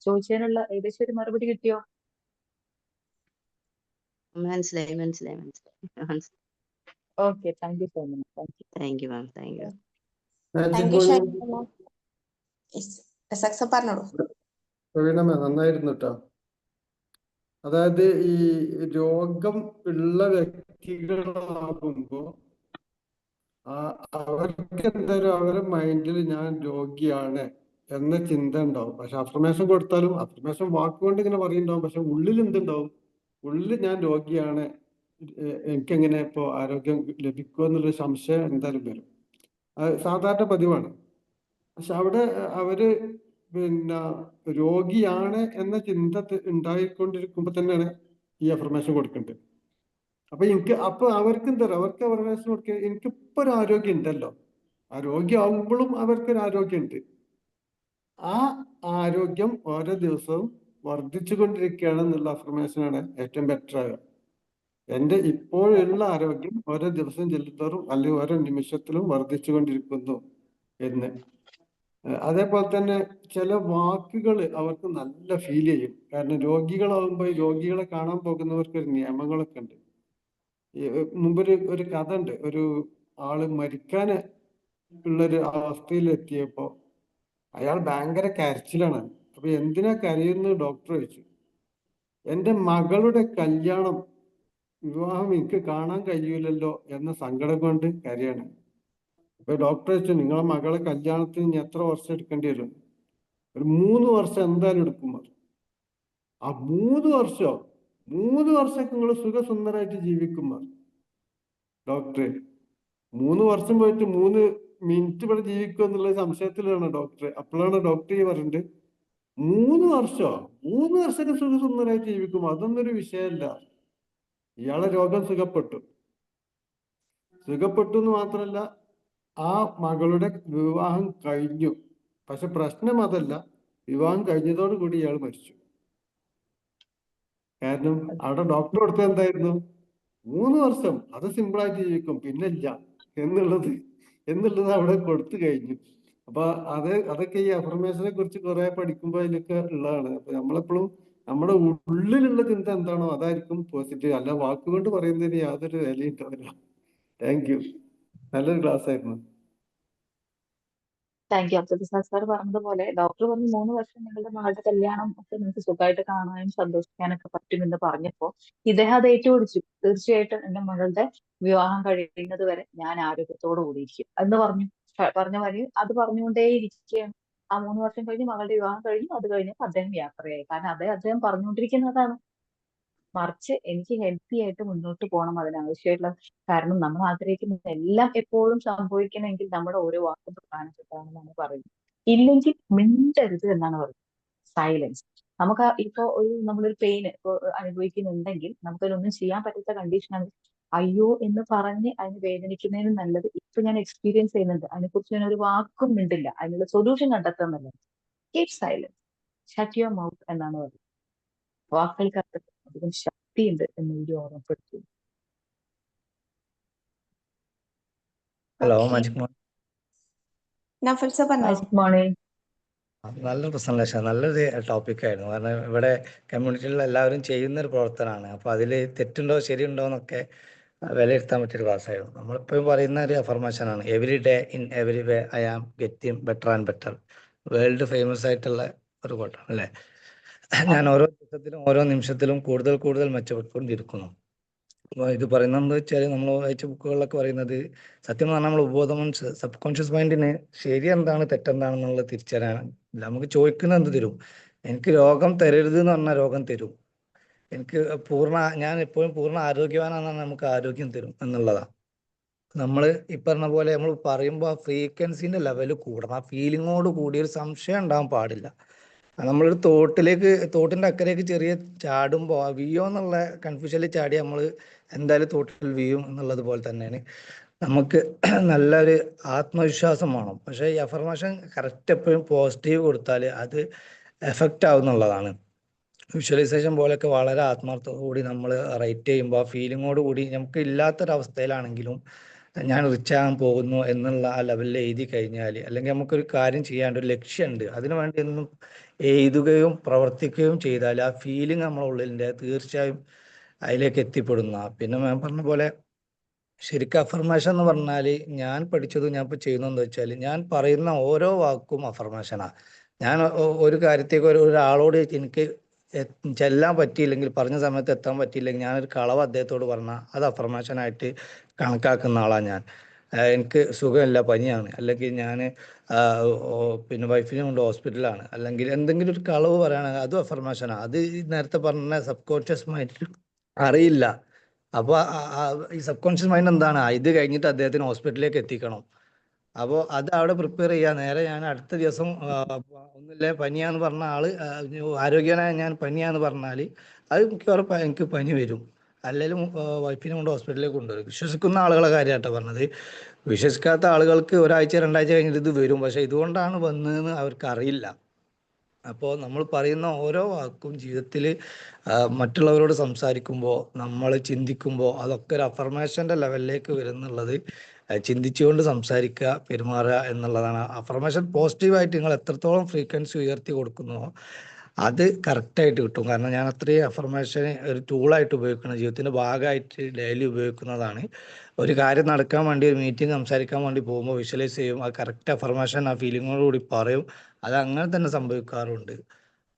ചോദിച്ചതിനുള്ള ഏകദേശം ഒരു മറുപടി കിട്ടിയോ? മനസ്സിലായി. Okay, thank you so much. Thank you ma'am, thank U. Thank you പറഞ്ഞോളൂ. പ്രവീണമ്മ നന്നായിരുന്നു കേട്ടോ. അതായത് ഈ രോഗം ഉള്ള വ്യക്തികളാകുമ്പോ അവർക്ക് എന്തായാലും അവരുടെ മൈൻഡിൽ ഞാൻ രോഗിയാണ് എന്ന ചിന്ത ഉണ്ടാവും. പക്ഷെ അഫർമേഷൻ കൊടുത്താലും അഫർമേഷൻ വാക്കുകൊണ്ട് ഇങ്ങനെ പറയുന്നുണ്ടാവും. പക്ഷെ ഉള്ളിൽ എന്തുണ്ടാവും, ഉള്ളിൽ ഞാൻ രോഗിയാണ്, എനിക്കെങ്ങനെ ഇപ്പോ ആരോഗ്യം ലഭിക്കുമോ എന്നുള്ളൊരു സംശയം എന്തായാലും വരും. അത് സാധാരണ പതിവാണ്. പക്ഷെ അവിടെ അവര് രോഗിയാണ് എന്ന ചിന്ത ഉണ്ടായിക്കൊണ്ടിരിക്കുമ്പോ തന്നെയാണ് ഈ അഫർമേഷൻ കൊടുക്കേണ്ടത്. അപ്പൊ അവർക്ക് എന്താ പറയുക, അവർക്ക് അഫർമേഷൻ കൊടുക്കുക, എനിക്കിപ്പോ ഒരു ആരോഗ്യം ഉണ്ടല്ലോ, ആരോഗ്യമാകുമ്പോഴും അവർക്കൊരു ആരോഗ്യമുണ്ട്. ആ ആരോഗ്യം ഓരോ ദിവസവും വർദ്ധിച്ചു കൊണ്ടിരിക്കുകയാണെന്നുള്ള അഫർമേഷനാണ് ഏറ്റവും ബെറ്റർ ആകുക. എന്റെ ഇപ്പോഴുള്ള ആരോഗ്യം ഓരോ ദിവസം ചെല്ലുന്തോറും അല്ലെങ്കിൽ ഓരോ നിമിഷത്തിലും വർദ്ധിച്ചു കൊണ്ടിരിക്കുന്നു എന്ന്. അതേപോലെ തന്നെ ചില വാക്കുകൾ അവർക്ക് നല്ല ഫീൽ ചെയ്യും. കാരണം രോഗികളാകുമ്പോൾ രോഗികളെ കാണാൻ പോകുന്നവർക്ക് ഒരു നിയമങ്ങളൊക്കെ ഉണ്ട്. മുമ്പൊരു കഥ ഉണ്ട്. ഒരു ആള് മരിക്കാന് ഉള്ളൊരു അവസ്ഥയിലെത്തിയപ്പോ അയാൾ ഭയങ്കര കരച്ചിലാണ്. അപ്പൊ എന്തിനാ കരയുന്നു ഡോക്ടർ ചോദിച്ചു. എന്റെ മകളുടെ വിവാഹം എനിക്ക് കാണാൻ കഴിയൂലല്ലോ എന്ന സങ്കടം കൊണ്ട് കരയാണ്. അപ്പൊ ഡോക്ടർ ചോദിച്ചു, നിങ്ങളെ മകളെ കല്യാണത്തിന് ഇനി എത്ര വർഷം എടുക്കേണ്ടി വരും? ഒരു 3 വർഷം എന്തായാലും എടുക്കും. ആ 3 വർഷം നിങ്ങൾ സുഖസുന്ദരായിട്ട് ജീവിക്കും. ഡോക്ടർ 3 വർഷം പോയിട്ട് 3 മിനിറ്റ് ഇവിടെ ജീവിക്കും എന്നുള്ള സംശയത്തിലാണ് ഡോക്ടർ. അപ്പോഴാണ് ഡോക്ടർ പറഞ്ഞിട്ട് 3 വർഷമൊക്കെ സുഖസുന്ദരായിട്ട് ജീവിക്കും, അതൊന്നും ഒരു വിഷയമല്ല. ഇയാളെ രോഗം സുഖപ്പെട്ടു എന്ന് മാത്രമല്ല, ആ മകളുടെ വിവാഹം കഴിഞ്ഞു. പക്ഷെ പ്രശ്നം അതല്ല, വിവാഹം കഴിഞ്ഞതോടുകൂടി ഇയാൾ മരിച്ചു. കാരണം അവിടെ ഡോക്ടർ കൊടുത്തത് എന്തായിരുന്നു, 3 വർഷം അത് സിമ്പിളായിട്ട് ജീവിക്കും, പിന്നെ ഇല്ല എന്നുള്ളത് അവിടെ കൊടുത്തു കഴിഞ്ഞു. അപ്പൊ അതൊക്കെ ഈ അഫർമേഷനെ കുറിച്ച് കുറെ പഠിക്കുമ്പോൾ അതിലൊക്കെ ഉള്ളതാണ്. അപ്പൊ നമ്മളെപ്പോഴും നമ്മുടെ ഉള്ളിലുള്ള ചിന്ത എന്താണോ അതായിരിക്കും പോസിറ്റീവ്. അല്ല വാക്കുകൊണ്ട് പറയുന്നതിന് യാതൊരു വിലയും ഉണ്ടാവില്ല. താങ്ക് യു, നല്ലൊരു ക്ലാസ് ആയിരുന്നു. Thank you. അബ്ദുൽ സാർ പറഞ്ഞതുപോലെ ഡോക്ടർ പറഞ്ഞു 3 വർഷം നിങ്ങളുടെ മകളുടെ കല്യാണം ഒക്കെ നിങ്ങൾക്ക് സുഖമായിട്ട് കാണാനും സന്തോഷിക്കാനൊക്കെ പറ്റുമെന്ന് പറഞ്ഞപ്പോ ഇദ്ദേഹം അത് ഏറ്റുപിടിച്ചു. തീർച്ചയായിട്ടും എന്റെ മകളുടെ വിവാഹം കഴിയുന്നത് വരെ ഞാൻ ആരോഗ്യത്തോടു കൂടിയിരിക്കും എന്ന് പറഞ്ഞ വഴി അത് പറഞ്ഞുകൊണ്ടേ ഇരിക്കുകയാണ്. ആ 3 വർഷം കഴിഞ്ഞ് മകളുടെ വിവാഹം കഴിഞ്ഞു. അത് കഴിഞ്ഞപ്പോൾ അദ്ദേഹം യാത്രയായി. കാരണം അദ്ദേഹം പറഞ്ഞുകൊണ്ടിരിക്കുന്നതാണ്. മറിച്ച് എനിക്ക് ഹെൽത്തി ആയിട്ട് മുന്നോട്ട് പോകണം, അതിനാവശ്യമായിട്ടുള്ള കാരണം നമ്മൾ ആഗ്രഹിക്കുന്നത് എല്ലാം എപ്പോഴും സംഭവിക്കണമെങ്കിൽ നമ്മുടെ ഓരോ വാക്കും പ്രധാനപ്പെട്ടാണെന്നാണ് പറയുന്നത്. ഇല്ലെങ്കിൽ മിണ്ടരുത് എന്നാണ് പറയുന്നത്. സൈലൻസ്. നമുക്ക് ഇപ്പൊ നമ്മളൊരു പെയിൻ ഇപ്പൊ അനുഭവിക്കുന്നുണ്ടെങ്കിൽ നമുക്കതിലൊന്നും ചെയ്യാൻ പറ്റാത്ത കണ്ടീഷനാണ്. അയ്യോ എന്ന് പറഞ്ഞ് അതിന് വേദനിക്കുന്നതിന് നല്ലത് ഇപ്പൊ ഞാൻ എക്സ്പീരിയൻസ് ചെയ്യുന്നുണ്ട്, അതിനെക്കുറിച്ച് ഞാൻ ഒരു വാക്കും മിണ്ടില്ല, അതിനുള്ള സൊല്യൂഷൻ കണ്ടെത്തുന്നില്ല. Keep silence, shut your mouth എന്നാണ് പറയുന്നത്. വാക്കുകൾക്ക് അധികം ശക്തിയുണ്ട് എന്ന് കൂടി ഓർമ്മപ്പെടുത്തുന്നു. ഹലോ ഓക്കെ, മാജിക് മോൺ. നഫൽ സർ പറഞ്ഞോ. Magic morning. നല്ലൊരു പ്രസന്റേഷൻ, നല്ലൊരു ടോപ്പിക്കായിരുന്നു. കാരണം ഇവിടെ കമ്മ്യൂണിറ്റിയിലുള്ള എല്ലാവരും ചെയ്യുന്നൊരു പ്രവർത്തനമാണ്. അപ്പോൾ അതിൽ തെറ്റുണ്ടോ ശരിയുണ്ടോ എന്നൊക്കെ വിലയിരുത്താൻ പറ്റിയൊരു ക്ലാസ്സായിരുന്നു. നമ്മളിപ്പോഴും പറയുന്ന ഒരു അഫർമേഷനാണ്, every day in every way I am getting better and better. World famous ആയിട്ടുള്ള ഒരു കോട്ടാണ് അല്ലേ. ഞാൻ ഓരോ ദിവസത്തിലും ഓരോ നിമിഷത്തിലും കൂടുതൽ കൂടുതൽ മെച്ചപ്പെട്ടുകൊണ്ടിരിക്കുന്നു. അപ്പോൾ ഇത് പറയുന്നത് എന്താ വെച്ചാൽ, നമ്മൾ വായിച്ച ബുക്കുകളിലൊക്കെ പറയുന്നത് സത്യം പറഞ്ഞാൽ നമ്മൾ ഉപബോധം സബ് കോൺഷ്യസ് മൈൻഡിന് ശരി എന്താണ് തെറ്റെന്താണെന്നുള്ളത് തിരിച്ചറിയാൻ നമുക്ക് ചോദിക്കുന്നത് എന്ത് തരും. എനിക്ക് രോഗം തരരുത് എന്ന് പറഞ്ഞാൽ രോഗം തരും. എനിക്ക് ഞാൻ എപ്പോഴും പൂർണ്ണ ആരോഗ്യവാനാണെന്ന് നമുക്ക് ആരോഗ്യം തരും എന്നുള്ളതാണ്. നമ്മൾ ഈ പറഞ്ഞ പോലെ നമ്മൾ പറയുമ്പോൾ ആ ഫ്രീക്വൻസിന്റെ ലെവൽ കൂടണം. ആ ഫീലിങ്ങോട് കൂടി ഒരു സംശയം ഉണ്ടാകാൻ പാടില്ല. നമ്മളൊരു തോട്ടിന്റെ അക്കരയ്ക്ക് ചെറിയ ചാടുമ്പോൾ ആ വീയോ എന്നുള്ള കൺഫ്യൂഷനിൽ ചാടി നമ്മൾ എന്തായാലും തോട്ടിൽ വീയും എന്നുള്ളത് പോലെ തന്നെയാണ് നമുക്ക് നല്ലൊരു ആത്മവിശ്വാസം വേണം. പക്ഷേ ഈ അഫർമേഷൻ കറക്റ്റ് എപ്പോഴും പോസിറ്റീവ് കൊടുത്താൽ അത് എഫക്റ്റ് ആവുന്നുള്ളതാണ്. വിഷ്വലൈസേഷൻ പോലെയൊക്കെ വളരെ ആത്മാർത്ഥത്തോടുകൂടി നമ്മൾ റൈറ്റ് ചെയ്യുമ്പോൾ ആ ഫീലിങ്ങോട് കൂടി നമുക്ക് ഇല്ലാത്തൊരവസ്ഥയിലാണെങ്കിലും ഞാൻ റിച്ച് ആകാൻ പോകുന്നു എന്നുള്ള ആ ലെവലിൽ എഴുതി കഴിഞ്ഞാൽ, അല്ലെങ്കിൽ നമുക്കൊരു കാര്യം ചെയ്യാണ്ട് ഒരു ലക്ഷ്യമുണ്ട്, അതിനു വേണ്ടി ഒന്നും എഴുതുകയും പ്രവർത്തിക്കുകയും ചെയ്താൽ ആ ഫീലിംഗ് നമ്മളെ ഉള്ളിൻ്റെ തീർച്ചയായും അതിലേക്ക് എത്തിപ്പെടുന്ന. പിന്നെ ഞാൻ പറഞ്ഞ പോലെ ശരിക്കും അഫർമേഷൻ എന്ന് പറഞ്ഞാൽ ഞാൻ പഠിച്ചത് ഞാൻ ഇപ്പോൾ ചെയ്യുന്നതെന്ന് വെച്ചാൽ, ഞാൻ പറയുന്ന ഓരോ വാക്കും അഫർമേഷനാണ്. ഞാൻ ഒരു കാര്യത്തേക്ക് ഒരാളോട് എനിക്ക് ചെല്ലാൻ പറ്റിയില്ലെങ്കിൽ, പറഞ്ഞ സമയത്ത് എത്താൻ പറ്റിയില്ലെങ്കിൽ, ഞാനൊരു കളവ് അദ്ദേഹത്തോട് പറഞ്ഞാൽ അത് അഫർമേഷനായിട്ട് കണക്കാക്കുന്ന ആളാണ് ഞാൻ. എനിക്ക് സുഖമില്ല, പനിയാണ്, അല്ലെങ്കിൽ ഞാൻ പിന്നെ വൈഫിനെ കൊണ്ട് ഹോസ്പിറ്റലാണ്, അല്ലെങ്കിൽ എന്തെങ്കിലും ഒരു കളവ് പറയുകയാണെങ്കിൽ അതും അഫർമേഷനാണ്. അത് ഈ നേരത്തെ പറഞ്ഞ സബ് കോൺഷ്യസ് മൈൻഡ് അറിയില്ല. അപ്പോൾ ഈ സബ് കോൺഷ്യസ് മൈൻഡ് എന്താണ്, ഇത് കഴിഞ്ഞിട്ട് അദ്ദേഹത്തിന് ഹോസ്പിറ്റലിലേക്ക് എത്തിക്കണം. അപ്പോൾ അത് അവിടെ പ്രിപ്പയർ ചെയ്യുക. നേരെ ഞാൻ അടുത്ത ദിവസം ഒന്നുമില്ല പനിയാന്ന് പറഞ്ഞ ആള് ആരോഗ്യനായ ഞാൻ പനിയാന്ന് പറഞ്ഞാൽ അത് മിക്കവാറും എനിക്ക് പനി വരും, അല്ലെങ്കിൽ വൈഫിനെ കൊണ്ട് ഹോസ്പിറ്റലിലേക്ക് കൊണ്ടുവരും. വിശ്വസിക്കുന്ന ആളുകളെ കാര്യമായിട്ടോ പറഞ്ഞത്. വിശ്വസിക്കാത്ത ആളുകൾക്ക് ഒരാഴ്ച രണ്ടാഴ്ച കഴിഞ്ഞിട്ട് ഇത് വരും, പക്ഷെ ഇതുകൊണ്ടാണ് വന്നതെന്ന് അവർക്ക് അറിയില്ല. അപ്പോൾ നമ്മൾ പറയുന്ന ഓരോ വാക്കും ജീവിതത്തിൽ മറ്റുള്ളവരോട് സംസാരിക്കുമ്പോൾ, നമ്മൾ ചിന്തിക്കുമ്പോൾ, അതൊക്കെ ഒരു അഫർമേഷൻ്റെ ലെവലിലേക്ക് വരുന്നുള്ളത് ചിന്തിച്ചുകൊണ്ട് സംസാരിക്കുക, പെരുമാറുക എന്നുള്ളതാണ്. അഫർമേഷൻ പോസിറ്റീവായിട്ട് നിങ്ങൾ എത്രത്തോളം ഫ്രീക്വൻസി ഉയർത്തി കൊടുക്കുന്നോ അത് കറക്റ്റായിട്ട് കിട്ടും. കാരണം ഞാൻ അത്രയും അഫർമേഷനെ ഒരു ടൂളായിട്ട് ഉപയോഗിക്കുന്നത്, ജീവിതത്തിൻ്റെ ഭാഗമായിട്ട് ഡെയിലി ഉപയോഗിക്കുന്നതാണ്. ഒരു കാര്യം നടക്കാൻ വേണ്ടി, ഒരു മീറ്റിംഗ് സംസാരിക്കാൻ വേണ്ടി പോകുമ്പോൾ വിഷ്വലൈസ് ചെയ്യും, ആ കറക്റ്റ് അഫർമേഷൻ ആ ഫീലിങ്ങോടുകൂടി പറയും. അത് അങ്ങനെ തന്നെ സംഭവിക്കാറുണ്ട്.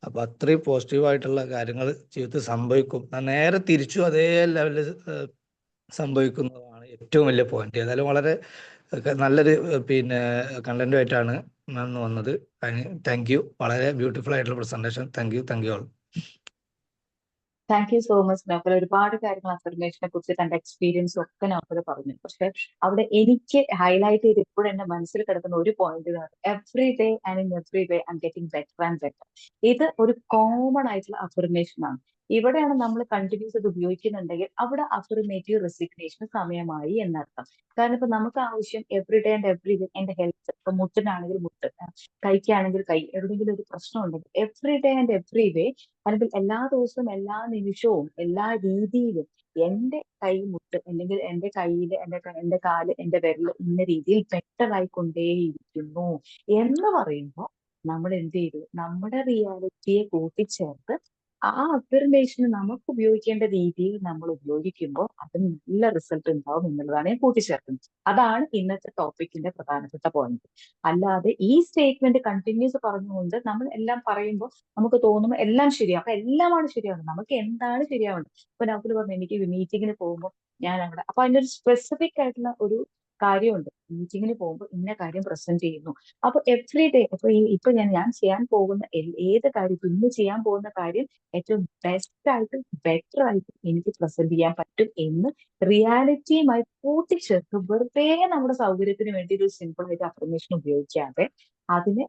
അപ്പോൾ അത്രയും പോസിറ്റീവായിട്ടുള്ള കാര്യങ്ങൾ ജീവിതത്തിൽ സംഭവിക്കും. നേരെ തിരിച്ചു അതേ ലെവലിൽ സംഭവിക്കുന്നതാണ് ഏറ്റവും വലിയ പോയിന്റ്. ഏതായാലും വളരെ നല്ലൊരു പിന്നെ കണ്ടന്റുമായിട്ടാണ് ഞാൻ വന്നത്. Thank you. വളരെ ബ്യൂട്ടിഫുൾ ആയിട്ടുള്ള presentation. Thank you all. Thank you so much Naufal. ഒരുപാട് കാര്യങ്ങൾ അഫർമേഷനെ കുറിച്ച് തന്റെ എക്സ്പീരിയൻസും ഒക്കെ നൗഫൽ പറഞ്ഞു. പക്ഷെ അവിടെ എനിക്ക് ഹൈലൈറ്റ് ചെയ്ത് ഇപ്പോഴും എന്റെ മനസ്സിൽ കിടക്കുന്ന ഒരു point, every day and in every way I am getting better and better. ഇത് ഒരു കോമൺ ആയിട്ടുള്ള അഫർമേഷൻ ആണ്. ഇവിടെയാണ് നമ്മൾ കണ്ടിന്യൂസ് ചെയ്ത് ഉപയോഗിക്കുന്നുണ്ടെങ്കിൽ അവിടെ അഫർമേറ്റീവ് റെസിഗ്നേഷന് സമയമായി എന്നർത്ഥം. കാരണം ഇപ്പൊ നമുക്ക് ആവശ്യം എവറി ഡേ ആൻഡ് എവറി വേ എന്റെ ഹെൽത്ത്, ഇപ്പൊ മുട്ടിനാണെങ്കിൽ മുട്ട്, കൈക്കാണെങ്കിൽ കൈ, എവിടെയെങ്കിലും ഒരു പ്രശ്നം ഉണ്ടെങ്കിൽ എവറി ഡേ ആൻഡ് എവറി വേ, അല്ലെങ്കിൽ എല്ലാ ദിവസവും എല്ലാ നിമിഷവും എല്ലാ രീതിയിലും എന്റെ കൈ മുട്ട്, അല്ലെങ്കിൽ എന്റെ കയ്യില് എന്റെ കാല്, എന്റെ വിരല് ഇന്ന രീതിയിൽ ബെറ്റർ ആയിക്കൊണ്ടേയിരിക്കുന്നു എന്ന് പറയുമ്പോൾ നമ്മൾ എന്ത് ചെയ്തു, നമ്മുടെ റിയാലിറ്റിയെ കൂട്ടിച്ചേർത്ത് ആ അഫർമേഷന് നമുക്ക് ഉപയോഗിക്കേണ്ട രീതിയിൽ നമ്മൾ ഉപയോഗിക്കുമ്പോൾ അത് നല്ല റിസൾട്ട് ഉണ്ടാവും എന്നുള്ളതാണ് ഞാൻ കൂട്ടിച്ചേർക്കുന്നത്. അതാണ് ഇന്നത്തെ ടോപ്പിക്കിന്റെ പ്രധാനപ്പെട്ട പോയിന്റ്. അല്ലാതെ ഈ സ്റ്റേറ്റ്മെന്റ് കണ്ടിന്യൂസ് പറഞ്ഞുകൊണ്ട് നമ്മൾ എല്ലാം പറയുമ്പോൾ നമുക്ക് തോന്നുമ്പോൾ എല്ലാം ശരിയാവും, അപ്പൊ എല്ലാമാണ് ശരിയാവുന്നത്. നമുക്ക് എന്താണ് ശരിയാവുന്നത്? ഇപ്പൊ നൗഫൽ പറഞ്ഞു എനിക്ക് മീറ്റിങ്ങിന് പോകുമ്പോൾ ഞാൻ അവിടെ, അപ്പൊ അതിനൊരു സ്പെസിഫിക് ആയിട്ടുള്ള ഒരു കാര്യമുണ്ട്. മീറ്റിങ്ങിന് പോകുമ്പോൾ ഇന്ന കാര്യം പ്രസന്റ് ചെയ്യുന്നു. അപ്പൊ എവറി ഡേ, ഇപ്പൊ ഞാൻ ചെയ്യാൻ പോകുന്ന ഏത് കാര്യം, ഇന്ന് ചെയ്യാൻ പോകുന്ന കാര്യം ഏറ്റവും ബെസ്റ്റ് ആയിട്ട് ബെറ്റർ ആയിട്ട് എനിക്ക് പ്രസന്റ് ചെയ്യാൻ പറ്റും എന്ന് റിയാലിറ്റിയുമായി കൂട്ടിച്ചേർത്ത് വെറുതെ നമ്മുടെ സൗകര്യത്തിന് വേണ്ടി ഒരു സിമ്പിൾ ആയിട്ട് അഫർമേഷൻ ഉപയോഗിക്കാതെ അതിനെ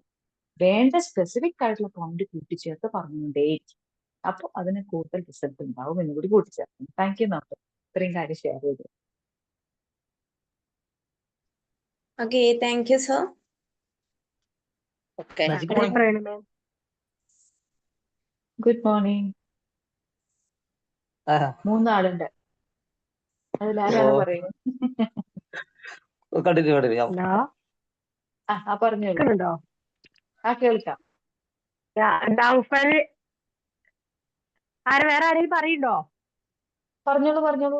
വേണ്ട സ്പെസിഫിക് ആയിട്ടുള്ള പോയിന്റ് കൂട്ടിച്ചേർത്ത് പറഞ്ഞുകൊണ്ടേയിരിക്കും. അപ്പൊ അതിന് കൂടുതൽ റിസൾട്ട് ഉണ്ടാവും എന്ന് കൂടി കൂട്ടിച്ചേർക്കുന്നു. താങ്ക് യു മാം, ഇത്രയും കാര്യം ഷെയർ ചെയ്തു. Okay, thank you sir. Okay, magic morning. Good morning. മൂന്നാളുണ്ട്, അതിലാരാണ് പറയുന്നത്? കണ്ടിന്യൂ ഹലോ, പറഞ്ഞോളൂ. കേൾക്കുന്നുണ്ടോ? കേൾക്കാം. നൗഫൽ വേറെ ആരെങ്കിലും പറയണ്ടോ? പറഞ്ഞോളൂ.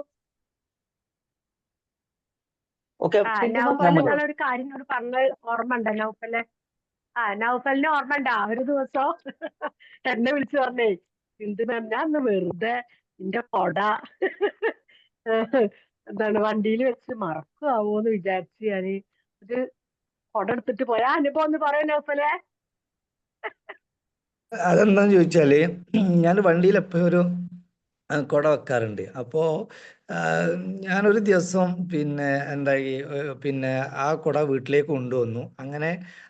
ഓക്കെ, നൗഫൽ നിങ്ങളൊരു കാര്യം പറഞ്ഞ ഓർമ്മ ഉണ്ടോ നൗഫല്? നൗഫലിന് ഓർമ്മ ഉണ്ടാ? ഒരു ദിവസം എന്നെ വിളിച്ചു പറഞ്ഞേ, എന്ത് മാം ഞാൻ ഒന്ന് വെറുതെ എന്റെ കൊട എന്താണ് വണ്ടിയിൽ വെച്ച് മറക്കുവോന്ന് വിചാരിച്ച് ഞാന് ഒരു കൊട എടുത്തിട്ട് പോയ അനുഭവം ഒന്ന് പറയാ നൗഫലെ. അതെന്താന്ന് ചോദിച്ചാല്, ഞാൻ വണ്ടിയിൽ എപ്പോഴും ഒരു കുട വെക്കാറുണ്ട്. അപ്പോൾ ഞാനൊരു ദിവസം പിന്നെ എന്തായി, പിന്നെ ആ കുട വീട്ടിലേക്ക് കൊണ്ടുവന്നു. അങ്ങനെ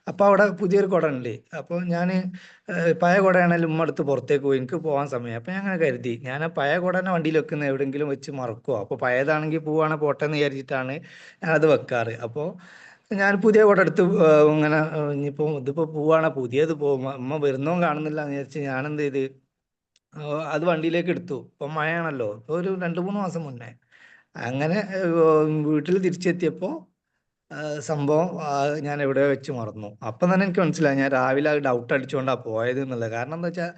അപ്പോൾ അവിടെ പുതിയൊരു കുട ഉണ്ട്. അപ്പോൾ ഞാൻ പഴയ കുടയാണെങ്കിലും ഉമ്മ അടുത്ത് പുറത്തേക്ക് പോയി, എനിക്ക് പോകാൻ സമയം. അപ്പോൾ ഞാൻ അങ്ങനെ കരുതി, ഞാൻ ആ പഴയ കുട തന്നെ വണ്ടിയിൽ വെക്കുന്ന എവിടെയെങ്കിലും വെച്ച് മറക്കുമോ, അപ്പോൾ പഴയതാണെങ്കിൽ പോവാണ് പോട്ടെ എന്ന് വിചാരിച്ചിട്ടാണ് ഞാനത് വെക്കാറ്. അപ്പോൾ ഞാൻ പുതിയ കുട എടുത്ത് ഇങ്ങനെ ഇനിയിപ്പോൾ ഇതിപ്പോൾ പോവാണ്, പുതിയത് പോകും, അമ്മ വരുന്നോ കാണുന്നില്ല എന്ന് വിചാരിച്ച് ഞാനെന്ത് ചെയ്ത് അത് വണ്ടിയിലേക്ക് എടുത്തു. ഇപ്പം മഴയാണല്ലോ, ഇപ്പോൾ ഒരു 2-3 മാസം മുന്നേ. അങ്ങനെ വീട്ടിൽ തിരിച്ചെത്തിയപ്പോൾ സംഭവം ഞാൻ എവിടെ വെച്ച് മറന്നു. അപ്പം തന്നെ എനിക്ക് മനസ്സിലായി, ഞാൻ രാവിലെ അത് ഡൗട്ട് അടിച്ചുകൊണ്ടാണ് പോയത് എന്നുള്ളത്. കാരണം എന്താ വെച്ചാൽ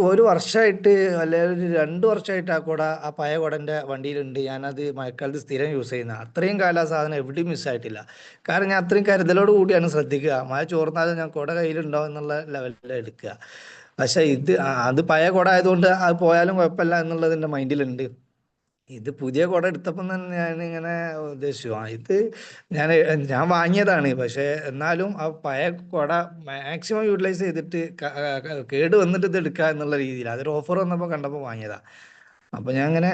ഒരു വർഷമായിട്ട് അല്ലെങ്കിൽ ഒരു 2 വർഷമായിട്ട് ആ കുട, ആ പഴയ കുടൻ്റെ വണ്ടിയിലുണ്ട്. ഞാനത് മഴക്കാലത്ത് സ്ഥിരം യൂസ് ചെയ്യുന്ന, അത്രയും കാലം ആ സാധനം എവിടെയും മിസ്സായിട്ടില്ല. കാരണം ഞാൻ അത്രയും കരുതലോട് കൂടിയാണ് ശ്രദ്ധിക്കുക, മഴ ചോർന്നാലും ഞാൻ കുട കയ്യിലുണ്ടാവും എന്നുള്ള ലെവലിൽ എടുക്കുക. പക്ഷെ അത് പഴയ കുട ആയതുകൊണ്ട് അത് പോയാലും കുഴപ്പമില്ല എന്നുള്ളത് എൻ്റെ മൈൻഡിലുണ്ട്. ഇത് പുതിയ കുട എടുത്തപ്പം തന്നെ ഞാനിങ്ങനെ ഉദ്ദേശിച്ചു, ഇത് ഞാൻ വാങ്ങിയതാണ്, പക്ഷെ എന്നാലും ആ പഴയ കുട മാക്സിമം യൂട്ടിലൈസ് ചെയ്തിട്ട് കേട് വന്നിട്ട് ഇത് എടുക്കുക എന്നുള്ള രീതിയിൽ അതൊരു ഓഫർ വന്നപ്പോൾ കണ്ടപ്പോൾ വാങ്ങിയതാ. അപ്പൊ ഞാൻ ഇങ്ങനെ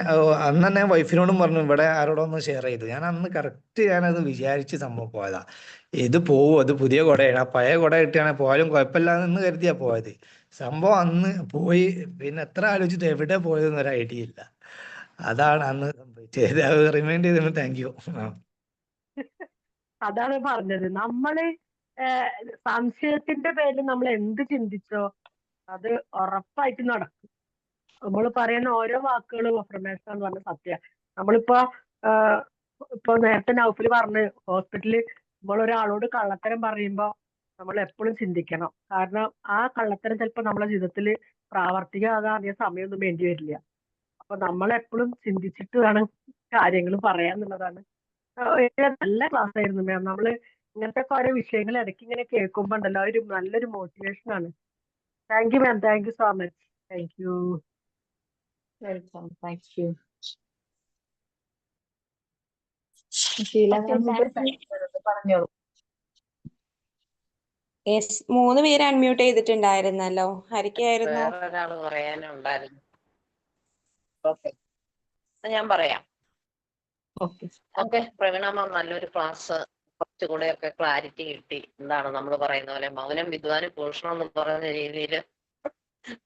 അന്ന് തന്നെ വൈഫിനോടും പറഞ്ഞു, ഇവിടെ ആരോടോ ഒന്ന് ഷെയർ ചെയ്തു. ഞാൻ അന്ന് കറക്റ്റ് ഞാനത് വിചാരിച്ച് സംഭവം പോയതാ. ഇത് പോവും, അത് പുതിയ കുടയാണ്, ആ പഴയ കുട കിട്ടുകയാണെങ്കിൽ പോയാലും കുഴപ്പമില്ല എന്ന് കരുതിയാ പോയത്. സംഭവം അന്ന് പോയി, പിന്നെ എത്ര ആലോചിച്ചിട്ട് എവിടെ പോയതെന്ന് ഒരു ഐഡിയ ഇല്ല. അതാണ് അന്ന് സംഭവിച്ചത്. അത് റിമൈൻഡ് ചെയ്തതിന് താങ്ക് യു. അതാണ് പറഞ്ഞത്, നമ്മള് സംശയത്തിന്റെ പേരിൽ നമ്മൾ എന്ത് ചിന്തിച്ചോ അത് ഉറപ്പായിട്ട് നടക്കും. നമ്മൾ പറയുന്ന ഓരോ വാക്കുകളും അഫർമേഷൻ എന്ന് പറഞ്ഞ സത്യ. നമ്മളിപ്പോ ഇപ്പൊ നേരത്തെ നൗഫല് പറഞ്ഞ് ഹോസ്പിറ്റലിൽ നമ്മൾ ഒരാളോട് കള്ളത്തരം പറയുമ്പോ നമ്മൾ എപ്പോഴും ചിന്തിക്കണം. കാരണം ആ കള്ളത്തരം ചിലപ്പോൾ നമ്മളെ ജീവിതത്തിൽ പ്രാവർത്തികമാകാൻ അധികം സമയമൊന്നും വേണ്ടി വരില്ല. അപ്പൊ നമ്മളെപ്പോഴും ചിന്തിച്ചിട്ട് വേണം കാര്യങ്ങൾ പറയാന്നുള്ളതാണ്. നല്ല ക്ലാസ് ആയിരുന്നു മാം. നമ്മള് ഇങ്ങനത്തെ ഓരോ വിഷയങ്ങൾ ഇടയ്ക്ക് ഇങ്ങനെ കേൾക്കുമ്പോ ഉണ്ടല്ലോ, ഒരു നല്ലൊരു മോട്ടിവേഷൻ ആണ്. Thank you ma'am, thank you so much. Thank you. Welcome, thank you. Sheela പറഞ്ഞോളൂ. യെസ്, 3 പേര് അൺമ്യൂട്ട് ചെയ്തിട്ടുണ്ടായിരുന്നല്ലോ, ആരൊക്കെയായിരുന്നു? വേറൊരാള് പറയാനുണ്ടായിരുന്നു. ഓക്കെ, ഞാൻ പറയാം. ഓക്കെ, പ്രവീണ മാം നല്ലൊരു ക്ലാസ്, കുറച്ചുകൂടെയൊക്കെ ക്ലാരിറ്റി കിട്ടി. എന്താണ് നമ്മൾ പറയുന്ന പോലെ മൗനം വിദ്വാനും ഭൂഷണം എന്ന് പറയുന്ന രീതിയിൽ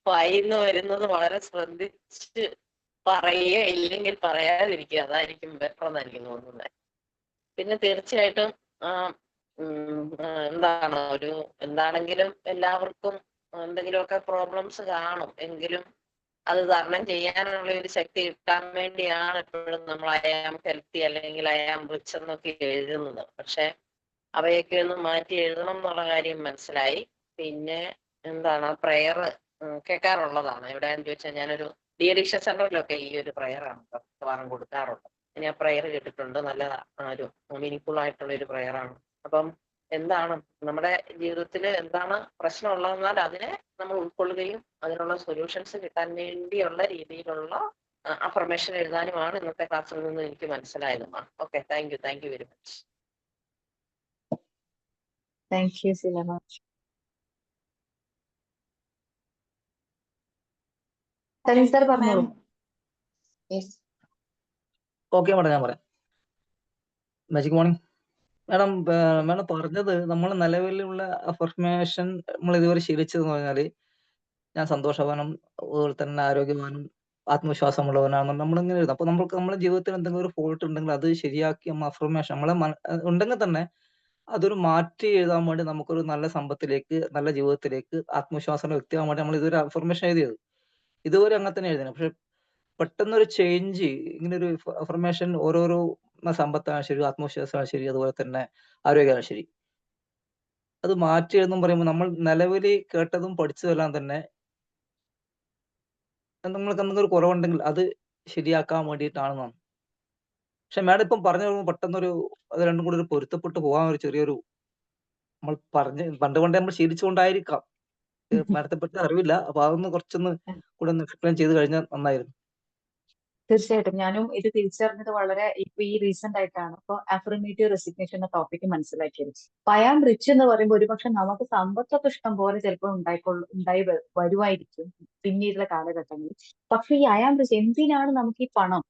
വായിന്ന് വരുന്നത് വളരെ ശ്രദ്ധിച്ച് പറയുക, ഇല്ലെങ്കിൽ പറയാതിരിക്കുക, അതായിരിക്കും ബെറ്റർ എന്ന് എനിക്ക് തോന്നുന്നത്. പിന്നെ തീർച്ചയായിട്ടും എന്താണ് എന്താണെങ്കിലും എല്ലാവർക്കും എന്തെങ്കിലുമൊക്കെ പ്രോബ്ലംസ് കാണും. എങ്കിലും അത് തരണം ചെയ്യാനുള്ള ഒരു ശക്തി കിട്ടാൻ വേണ്ടിയാണ് എപ്പോഴും നമ്മൾ അയാം ഹെൽത്തി അല്ലെങ്കിൽ അയാം റിച്ച് എന്നൊക്കെ എഴുതുന്നത്. പക്ഷെ അവയൊക്കെ ഒന്ന് മാറ്റി എഴുതണം എന്നുള്ള കാര്യം മനസ്സിലായി. പിന്നെ എന്താണ് പ്രയർ കേൾക്കാറുള്ളതാണ്. എവിടെയാണെന്ന് ചോദിച്ചാൽ ഞാനൊരു ഡി അഡിക്ഷൻ സെന്ററിലൊക്കെ ഈ ഒരു പ്രയറാണ് വാരം കൊടുക്കാറുള്ളത്. ഞാൻ പ്രയർ കേട്ടിട്ടുണ്ട്, നല്ല ഒരു മീനിങ് ആയിട്ടുള്ള ഒരു പ്രയറാണ്. അപ്പം എന്താണ് നമ്മുടെ ജീവിതത്തിൽ എന്താണ് പ്രശ്നമുള്ളതെന്നാൽ അതിനെ നമ്മൾ ഉൾക്കൊള്ളുകയും അതിനുള്ള സൊല്യൂഷൻസ് കിട്ടാൻ വേണ്ടിയുള്ള രീതിയിലുള്ള അഫർമേഷൻ എഴുതാനുമാണ് ഇന്നത്തെ ക്ലാസ്സിൽ നിന്ന് എനിക്ക് മനസ്സിലായത്. Okay, thank you very much. Thank you Sheela ma'am. Saleem sir പറഞ്ഞോളൂ. ഓക്കെ മാഡം, ഞാൻ പറയാം. Magic morning. മാഡം മാഡം പറഞ്ഞത് നമ്മൾ നിലവിലുള്ള അഫർമേഷൻ നമ്മൾ ഇതുവരെ ശീലിച്ചതെന്ന് പറഞ്ഞാൽ ഞാൻ സന്തോഷവാനും അതുപോലെ തന്നെ ആരോഗ്യവാനും ആത്മവിശ്വാസമുള്ളവനാണെന്ന് നമ്മളിങ്ങനെ എഴുതും. അപ്പൊ നമ്മൾക്ക് നമ്മുടെ ജീവിതത്തിൽ എന്തെങ്കിലും ഒരു ഫോൾട്ട് ഉണ്ടെങ്കിൽ അത് ശരിയാക്കി നമ്മൾ അഫർമേഷൻ ഉണ്ടെങ്കിൽ തന്നെ അതൊരു മാറ്റി എഴുതാൻ വേണ്ടി നമുക്കൊരു നല്ല സമ്പത്തിലേക്ക്, നല്ല ജീവിതത്തിലേക്ക്, ആത്മവിശ്വാസമുള്ള വ്യക്തിയാവാൻ വേണ്ടി നമ്മൾ ഇതൊരു അഫർമേഷൻ എഴുതിയത്. ഇതുവരെ അങ്ങനെ തന്നെ എഴുതുന്നത്. പക്ഷെ പെട്ടെന്നൊരു ചേഞ്ച്, ഇങ്ങനെ ഒരു അഫർമേഷൻ ഓരോരോ സമ്പത്താണ് ശരി, ആത്മവിശ്വാസമാണ് ശരി, അതുപോലെ തന്നെ ആരോഗ്യമാണ് ശരി, അത് മാറ്റി എഴുതും പറയുമ്പോൾ നമ്മൾ നിലവിൽ കേട്ടതും പഠിച്ചതും എല്ലാം തന്നെ നമ്മൾക്ക് എന്തെങ്കിലും ഒരു കുറവുണ്ടെങ്കിൽ അത് ശരിയാക്കാൻ വേണ്ടിയിട്ടാണെന്നാണ്. പക്ഷെ മാഡം ഇപ്പം പറഞ്ഞു വരുമ്പോൾ പെട്ടെന്നൊരു അത് രണ്ടും കൂടി ഒരു പൊരുത്തപ്പെട്ട് പോകാൻ ഒരു ചെറിയൊരു നമ്മൾ പണ്ട് പണ്ടേ നമ്മൾ ശീലിച്ചുകൊണ്ടായിരിക്കാം. മാഡത്തെ പറ്റി അറിവില്ല. അപ്പൊ അതൊന്ന് കുറച്ചൊന്ന് കൂടെ ഒന്ന് എക്സ്പ്ലെയിൻ ചെയ്ത് കഴിഞ്ഞാൽ നന്നായിരുന്നു. തീർച്ചയായിട്ടും ഞാനും ഇത് തിരിച്ചറിഞ്ഞത് വളരെ ഇപ്പൊ ഈ റീസെന്റ് ആയിട്ടാണ്. ഇപ്പൊ അഫർമേറ്റീവ് റെസിഗ്നേഷൻ എന്ന ടോപ്പിക്ക് മനസ്സിലാക്കിയത്. ഐ ആം റിച്ച് എന്ന് പറയുമ്പോൾ ഒരുപക്ഷെ നമുക്ക് സമ്പത്തൊക്കെ ഇഷ്ടം പോലെ ചിലപ്പോൾ ഉണ്ടായി വരുമായിരിക്കും പിന്നീടുള്ള കാലഘട്ടങ്ങളിൽ. പക്ഷെ ഈ ഐ ആം റിച്ച് എന്തിനാണ് നമുക്ക് ഈ പണം?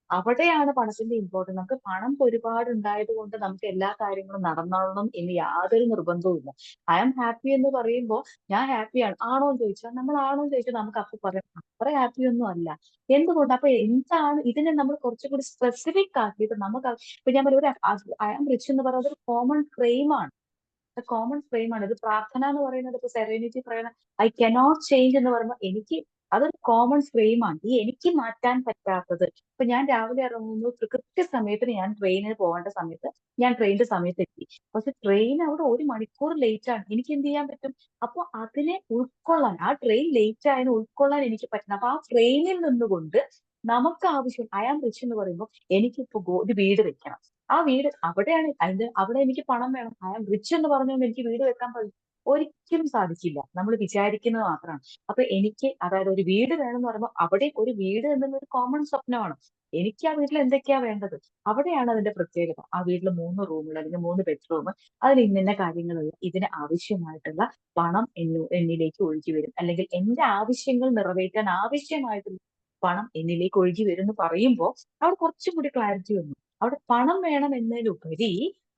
അവിടെയാണ് പണത്തിന്റെ ഇമ്പോർട്ടൻസ്. നമുക്ക് പണം ഒരുപാട് ഉണ്ടായത് കൊണ്ട് നമുക്ക് എല്ലാ കാര്യങ്ങളും നടന്നോളണം എന്ന് യാതൊരു നിർബന്ധവും ഇല്ല. ഐ ആം ഹാപ്പി എന്ന് പറയുമ്പോൾ ഞാൻ ഹാപ്പിയാണ് ആണോ എന്ന് ചോദിച്ചാൽ നമ്മൾ ആണോ എന്ന് ചോദിച്ചാൽ നമുക്ക് അപ്പൊ പറയാം അത്ര ഹാപ്പി ഒന്നും അല്ല. എന്തുകൊണ്ട്? അപ്പൊ എന്താണ് ഇതിനെ നമ്മൾ കുറച്ചുകൂടി സ്പെസിഫിക് ആക്കിയിട്ട് നമുക്ക് ഇപ്പൊ ഞാൻ പറയും ഒരു ഐ ആം റിച്ച് എന്ന് പറയുന്നത് ഒരു കോമൺ ഫ്രെയിമാണ്. കോമൺ ഫ്രെയിമാണ്. ഇത് പ്രാർത്ഥന എന്ന് പറയുന്നത് ഇപ്പൊ സെറേനിറ്റി പറയുന്ന ഐ കനോട്ട് ചേഞ്ച് എന്ന് പറയുമ്പോൾ എനിക്ക് അതൊരു കോമൺ ഫ്രെയിമാണ്. ഈ എനിക്ക് മാറ്റാൻ പറ്റാത്തത്. ഇപ്പൊ ഞാൻ രാവിലെ ഇറങ്ങുന്നു, കൃത്യസമയത്തിന് ഞാൻ ട്രെയിനിന് പോകേണ്ട സമയത്ത് ഞാൻ ട്രെയിനിന്റെ സമയത്ത് എത്തി. പക്ഷെ ട്രെയിൻ അവിടെ 1 മണിക്കൂർ ലേറ്റ് ആണ്. എനിക്ക് എന്ത് ചെയ്യാൻ പറ്റും? അപ്പൊ അതിനെ ഉൾക്കൊള്ളാൻ, ആ ട്രെയിൻ ലേറ്റ് ആയതിനെ ഉൾക്കൊള്ളാൻ എനിക്ക് പറ്റണം. അപ്പൊ ആ ട്രെയിനിൽ നിന്നുകൊണ്ട് നമുക്ക് ആവശ്യം ഐ ആം റിച്ച് എന്ന് പറയുമ്പോൾ എനിക്കിപ്പോ ഒരു വീട് വെക്കണം. ആ വീട് അവിടെയാണ് അവിടെ എനിക്ക് പണം വേണം. ഐ ആം റിച്ച് എന്ന് പറഞ്ഞുകൊണ്ട് എനിക്ക് വീട് വെക്കാൻ ഒരിക്കലും സാധിക്കില്ല. നമ്മൾ വിചാരിക്കുന്നത് മാത്രമാണ്. അപ്പൊ എനിക്ക് അതായത് ഒരു വീട് വേണമെന്ന് പറയുമ്പോൾ അവിടെ ഒരു വീട് എന്നുള്ളൊരു കോമൺ സ്വപ്നമാണ്. എനിക്ക് ആ വീട്ടിൽ എന്തൊക്കെയാ വേണ്ടത്? അവിടെയാണ് അതിന്റെ പ്രത്യേകത. ആ വീട്ടിൽ 3 റൂമുകൾ അല്ലെങ്കിൽ 3 ബെഡ്റൂം, അതിൽ ഇന്ന കാര്യങ്ങളുള്ള ഇതിന് ആവശ്യമായിട്ടുള്ള പണം എന്നിലേക്ക് ഒഴുകി വരും. അല്ലെങ്കിൽ എന്റെ ആവശ്യങ്ങൾ നിറവേറ്റാൻ ആവശ്യമായിട്ടുള്ള പണം എന്നിലേക്ക് ഒഴുകി വരും എന്ന് പറയുമ്പോൾ അവിടെ കുറച്ചും കൂടി ക്ലാരിറ്റി വന്നു. അവിടെ പണം വേണം എന്നതിലുപരി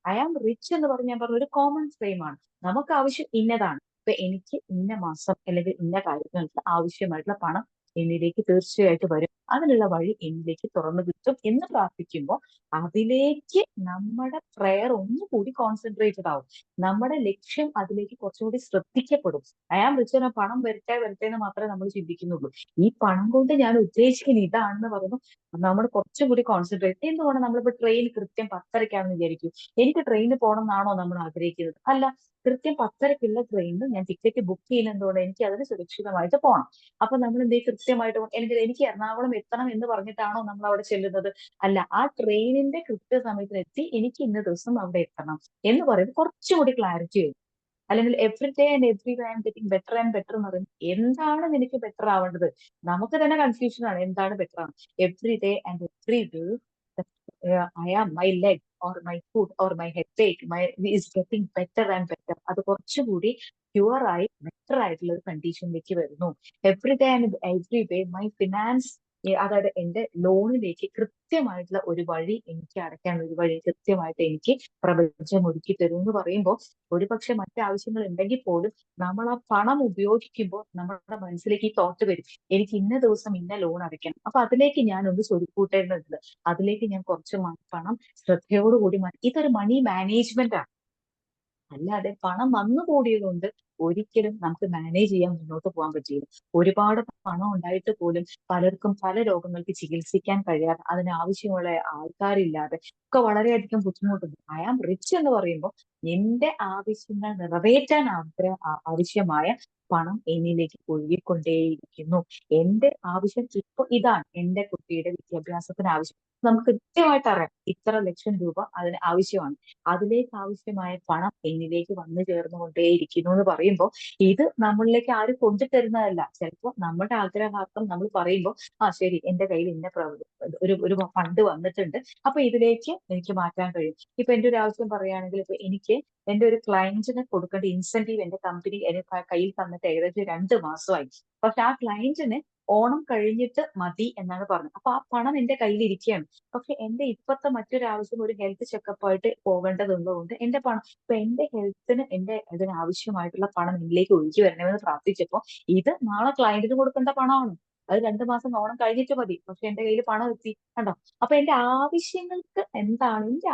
ഐ ആം റിച്ച് എന്ന് പറഞ്ഞ് ഞാൻ പറഞ്ഞ ഒരു കോമൺ ഫ്രെയിമാണ്. നമുക്ക് ആവശ്യം ഇന്നതാണ്. ഇപ്പൊ എനിക്ക് ഇന്ന മാസം അല്ലെങ്കിൽ ഇന്ന കാര്യങ്ങൾക്ക് ആവശ്യമായിട്ടുള്ള പണം എന്നിലേക്ക് തീർച്ചയായിട്ടും വരും. അതിനുള്ള വഴി എന്നിലേക്ക് തുറന്നു കിട്ടും എന്ന് പ്രാർത്ഥിക്കുമ്പോൾ അതിലേക്ക് നമ്മുടെ പ്രയർ ഒന്നുകൂടി കോൺസെൻട്രേറ്റഡ് ആവും. നമ്മുടെ ലക്ഷ്യം അതിലേക്ക് കുറച്ചുകൂടി ശ്രദ്ധിക്കപ്പെടും. ഐ ആം റിച്ച് പണം വരട്ടെ എന്ന് മാത്രമേ നമ്മൾ ചിന്തിക്കുന്നുള്ളൂ. ഈ പണം കൊണ്ട് ഞാൻ ഉദ്ദേശിക്കുന്ന ഇതാണെന്ന് പറയുമ്പോൾ നമ്മൾ കുറച്ചും കൂടി കോൺസെൻട്രേറ്റ്. എന്തുകൊണ്ട് നമ്മളിപ്പോ ട്രെയിൻ കൃത്യം 10:30 വിചാരിക്കും. എനിക്ക് ട്രെയിനിൽ പോകണം എന്നാണോ നമ്മൾ ആഗ്രഹിക്കുന്നത്? അല്ല, കൃത്യം 10:30 ട്രെയിനിന് ഞാൻ ടിക്കറ്റ് ബുക്ക് ചെയ്യുന്നതുകൊണ്ട് എനിക്ക് അതിന് സുരക്ഷിതമായിട്ട് പോകണം. അപ്പൊ നമ്മൾ എന്ത് കൃത്യമായിട്ട് എനിക്ക് എറണാകുളം എത്തണം എന്ന് പറഞ്ഞിട്ടാണോ നമ്മൾ അവിടെ ചെല്ലുന്നത്? അല്ല, ആ ട്രെയിനിന്റെ കൃത്യസമയത്തിന് എത്തി എനിക്ക് ഇന്ന ദിവസം അവിടെ എത്തണം എന്ന് പറയുമ്പോൾ കുറച്ചുകൂടി ക്ലാരിറ്റി വരും. അല്ലെങ്കിൽ every day and every way I am getting better and better എന്ന് പറയുന്നത് എന്താണ് എനിക്ക് ബെറ്റർ ആവേണ്ടത്? നമുക്ക് തന്നെ കൺഫ്യൂഷൻ ആണ് എന്താണ് ബെറ്റർ ആണ്. Every day and every day I am my leg or my food or my head ache is getting better and better. അത് കുറച്ചുകൂടി പ്യുവർ ആയി ബെറ്റർ ആയിട്ടുള്ള ഒരു കണ്ടീഷനിലേക്ക് വരുന്നു. Every day and every day my finance, അതായത് എന്റെ ലോണിലേക്ക് കൃത്യമായിട്ടുള്ള ഒരു വഴി എനിക്ക് അടയ്ക്കാനുള്ള ഒരു വഴി കൃത്യമായിട്ട് എനിക്ക് പ്രപഞ്ചം ഒരുക്കി തരും എന്ന് പറയുമ്പോൾ ഒരുപക്ഷെ മറ്റാവശ്യങ്ങൾ ഉണ്ടെങ്കിൽ പോലും നമ്മൾ ആ പണം ഉപയോഗിക്കുമ്പോൾ നമ്മുടെ മനസ്സിലേക്ക് ഈ തോട്ട് വരും, എനിക്ക് ഇന്ന ദിവസം ഇന്ന ലോൺ അടയ്ക്കണം. അപ്പൊ അതിലേക്ക് ഞാൻ ഒന്ന് സ്വരുക്കൂട്ടേണ്ടതുണ്ട്. അതിലേക്ക് ഞാൻ കുറച്ച് പണം ശ്രദ്ധയോടുകൂടി ഇതൊരു മണി മാനേജ്മെന്റ് ആണ്. അല്ലാതെ പണം വന്നു കൂടിയത് കൊണ്ട് ഒരിക്കലും നമുക്ക് മാനേജ് ചെയ്യാൻ മുന്നോട്ട് പോകാൻ പറ്റില്ല. ഒരുപാട് പണം ഉണ്ടായിട്ട് പോലും പലർക്കും പല രോഗങ്ങൾക്ക് ചികിത്സിക്കാൻ കഴിയാതെ അതിനാവശ്യമുള്ള ആൾക്കാരില്ലാതെ ഒക്കെ വളരെയധികം ബുദ്ധിമുട്ടുണ്ട്. ഐ ആം റിച്ച് എന്ന് പറയുമ്പോൾ എന്റെ ആവശ്യങ്ങൾ നിറവേറ്റാൻ ആവശ്യമായ പണം എന്നിലേക്ക് ഒഴുകിക്കൊണ്ടേയിരിക്കുന്നു. എന്റെ ആവശ്യം ഇപ്പൊ ഇതാണ്. എന്റെ കുട്ടിയുടെ വിദ്യാഭ്യാസത്തിന് ആവശ്യം നമുക്ക് കൃത്യമായിട്ട് അറിയാം. ഇത്ര ലക്ഷം രൂപ അതിന് ആവശ്യമാണ്. അതിലേക്ക് ആവശ്യമായ പണം എന്നിലേക്ക് വന്നു ചേർന്നുകൊണ്ടേയിരിക്കുന്നു എന്ന് പറയുമ്പോൾ ഇത് നമ്മളിലേക്ക് ആരും കൊണ്ടുതരുന്നതല്ല. ചിലപ്പോൾ നമ്മുടെ ആഗ്രഹാർത്ഥം നമ്മൾ പറയുമ്പോൾ ശരി എന്റെ കയ്യിൽ ഇന്ന ഒരു ഫണ്ട് വന്നിട്ടുണ്ട്, അപ്പൊ ഇതിലേക്ക് എനിക്ക് മാറ്റാൻ കഴിയും. ഇപ്പൊ എന്റെ ഒരു ആവശ്യം പറയുകയാണെങ്കിൽ ഇപ്പൊ എനിക്ക് എന്റെ ഒരു ക്ലയന്റിന് കൊടുക്കേണ്ട ഇൻസെന്റീവ് എന്റെ കമ്പനി എന്റെ കയ്യിൽ തന്നിട്ട് ഏകദേശം 2 മാസമായി. പക്ഷെ ആ ക്ലയന്റിന് ഓണം കഴിഞ്ഞിട്ട് മതി എന്നാണ് പറഞ്ഞത്. അപ്പൊ ആ പണം എന്റെ കയ്യിൽ ഇരിക്കുകയാണ്. പക്ഷെ എന്റെ ഇപ്പത്തെ മറ്റൊരാവശ്യം ഒരു ഹെൽത്ത് ചെക്കപ്പ് ആയിട്ട് പോകേണ്ടതുള്ളതുകൊണ്ട് എന്റെ പണം ഇപ്പൊ എന്റെ ഹെൽത്തിന് ഇതിനാവശ്യമായിട്ടുള്ള പണം എന്നിലേക്ക് ഒഴുകി വരണമെന്ന് പ്രാർത്ഥിച്ചപ്പോ ഇത് നാളെ ക്ലയന്റിന് കൊടുക്കേണ്ട പണമാണ്. അത് 2 മാസം ഓണം കഴിഞ്ഞിട്ട് മതി. പക്ഷെ എന്റെ കയ്യിൽ പണം എത്തി. കണ്ടോ? അപ്പൊ എന്റെ ആവശ്യങ്ങൾക്ക് എന്റെ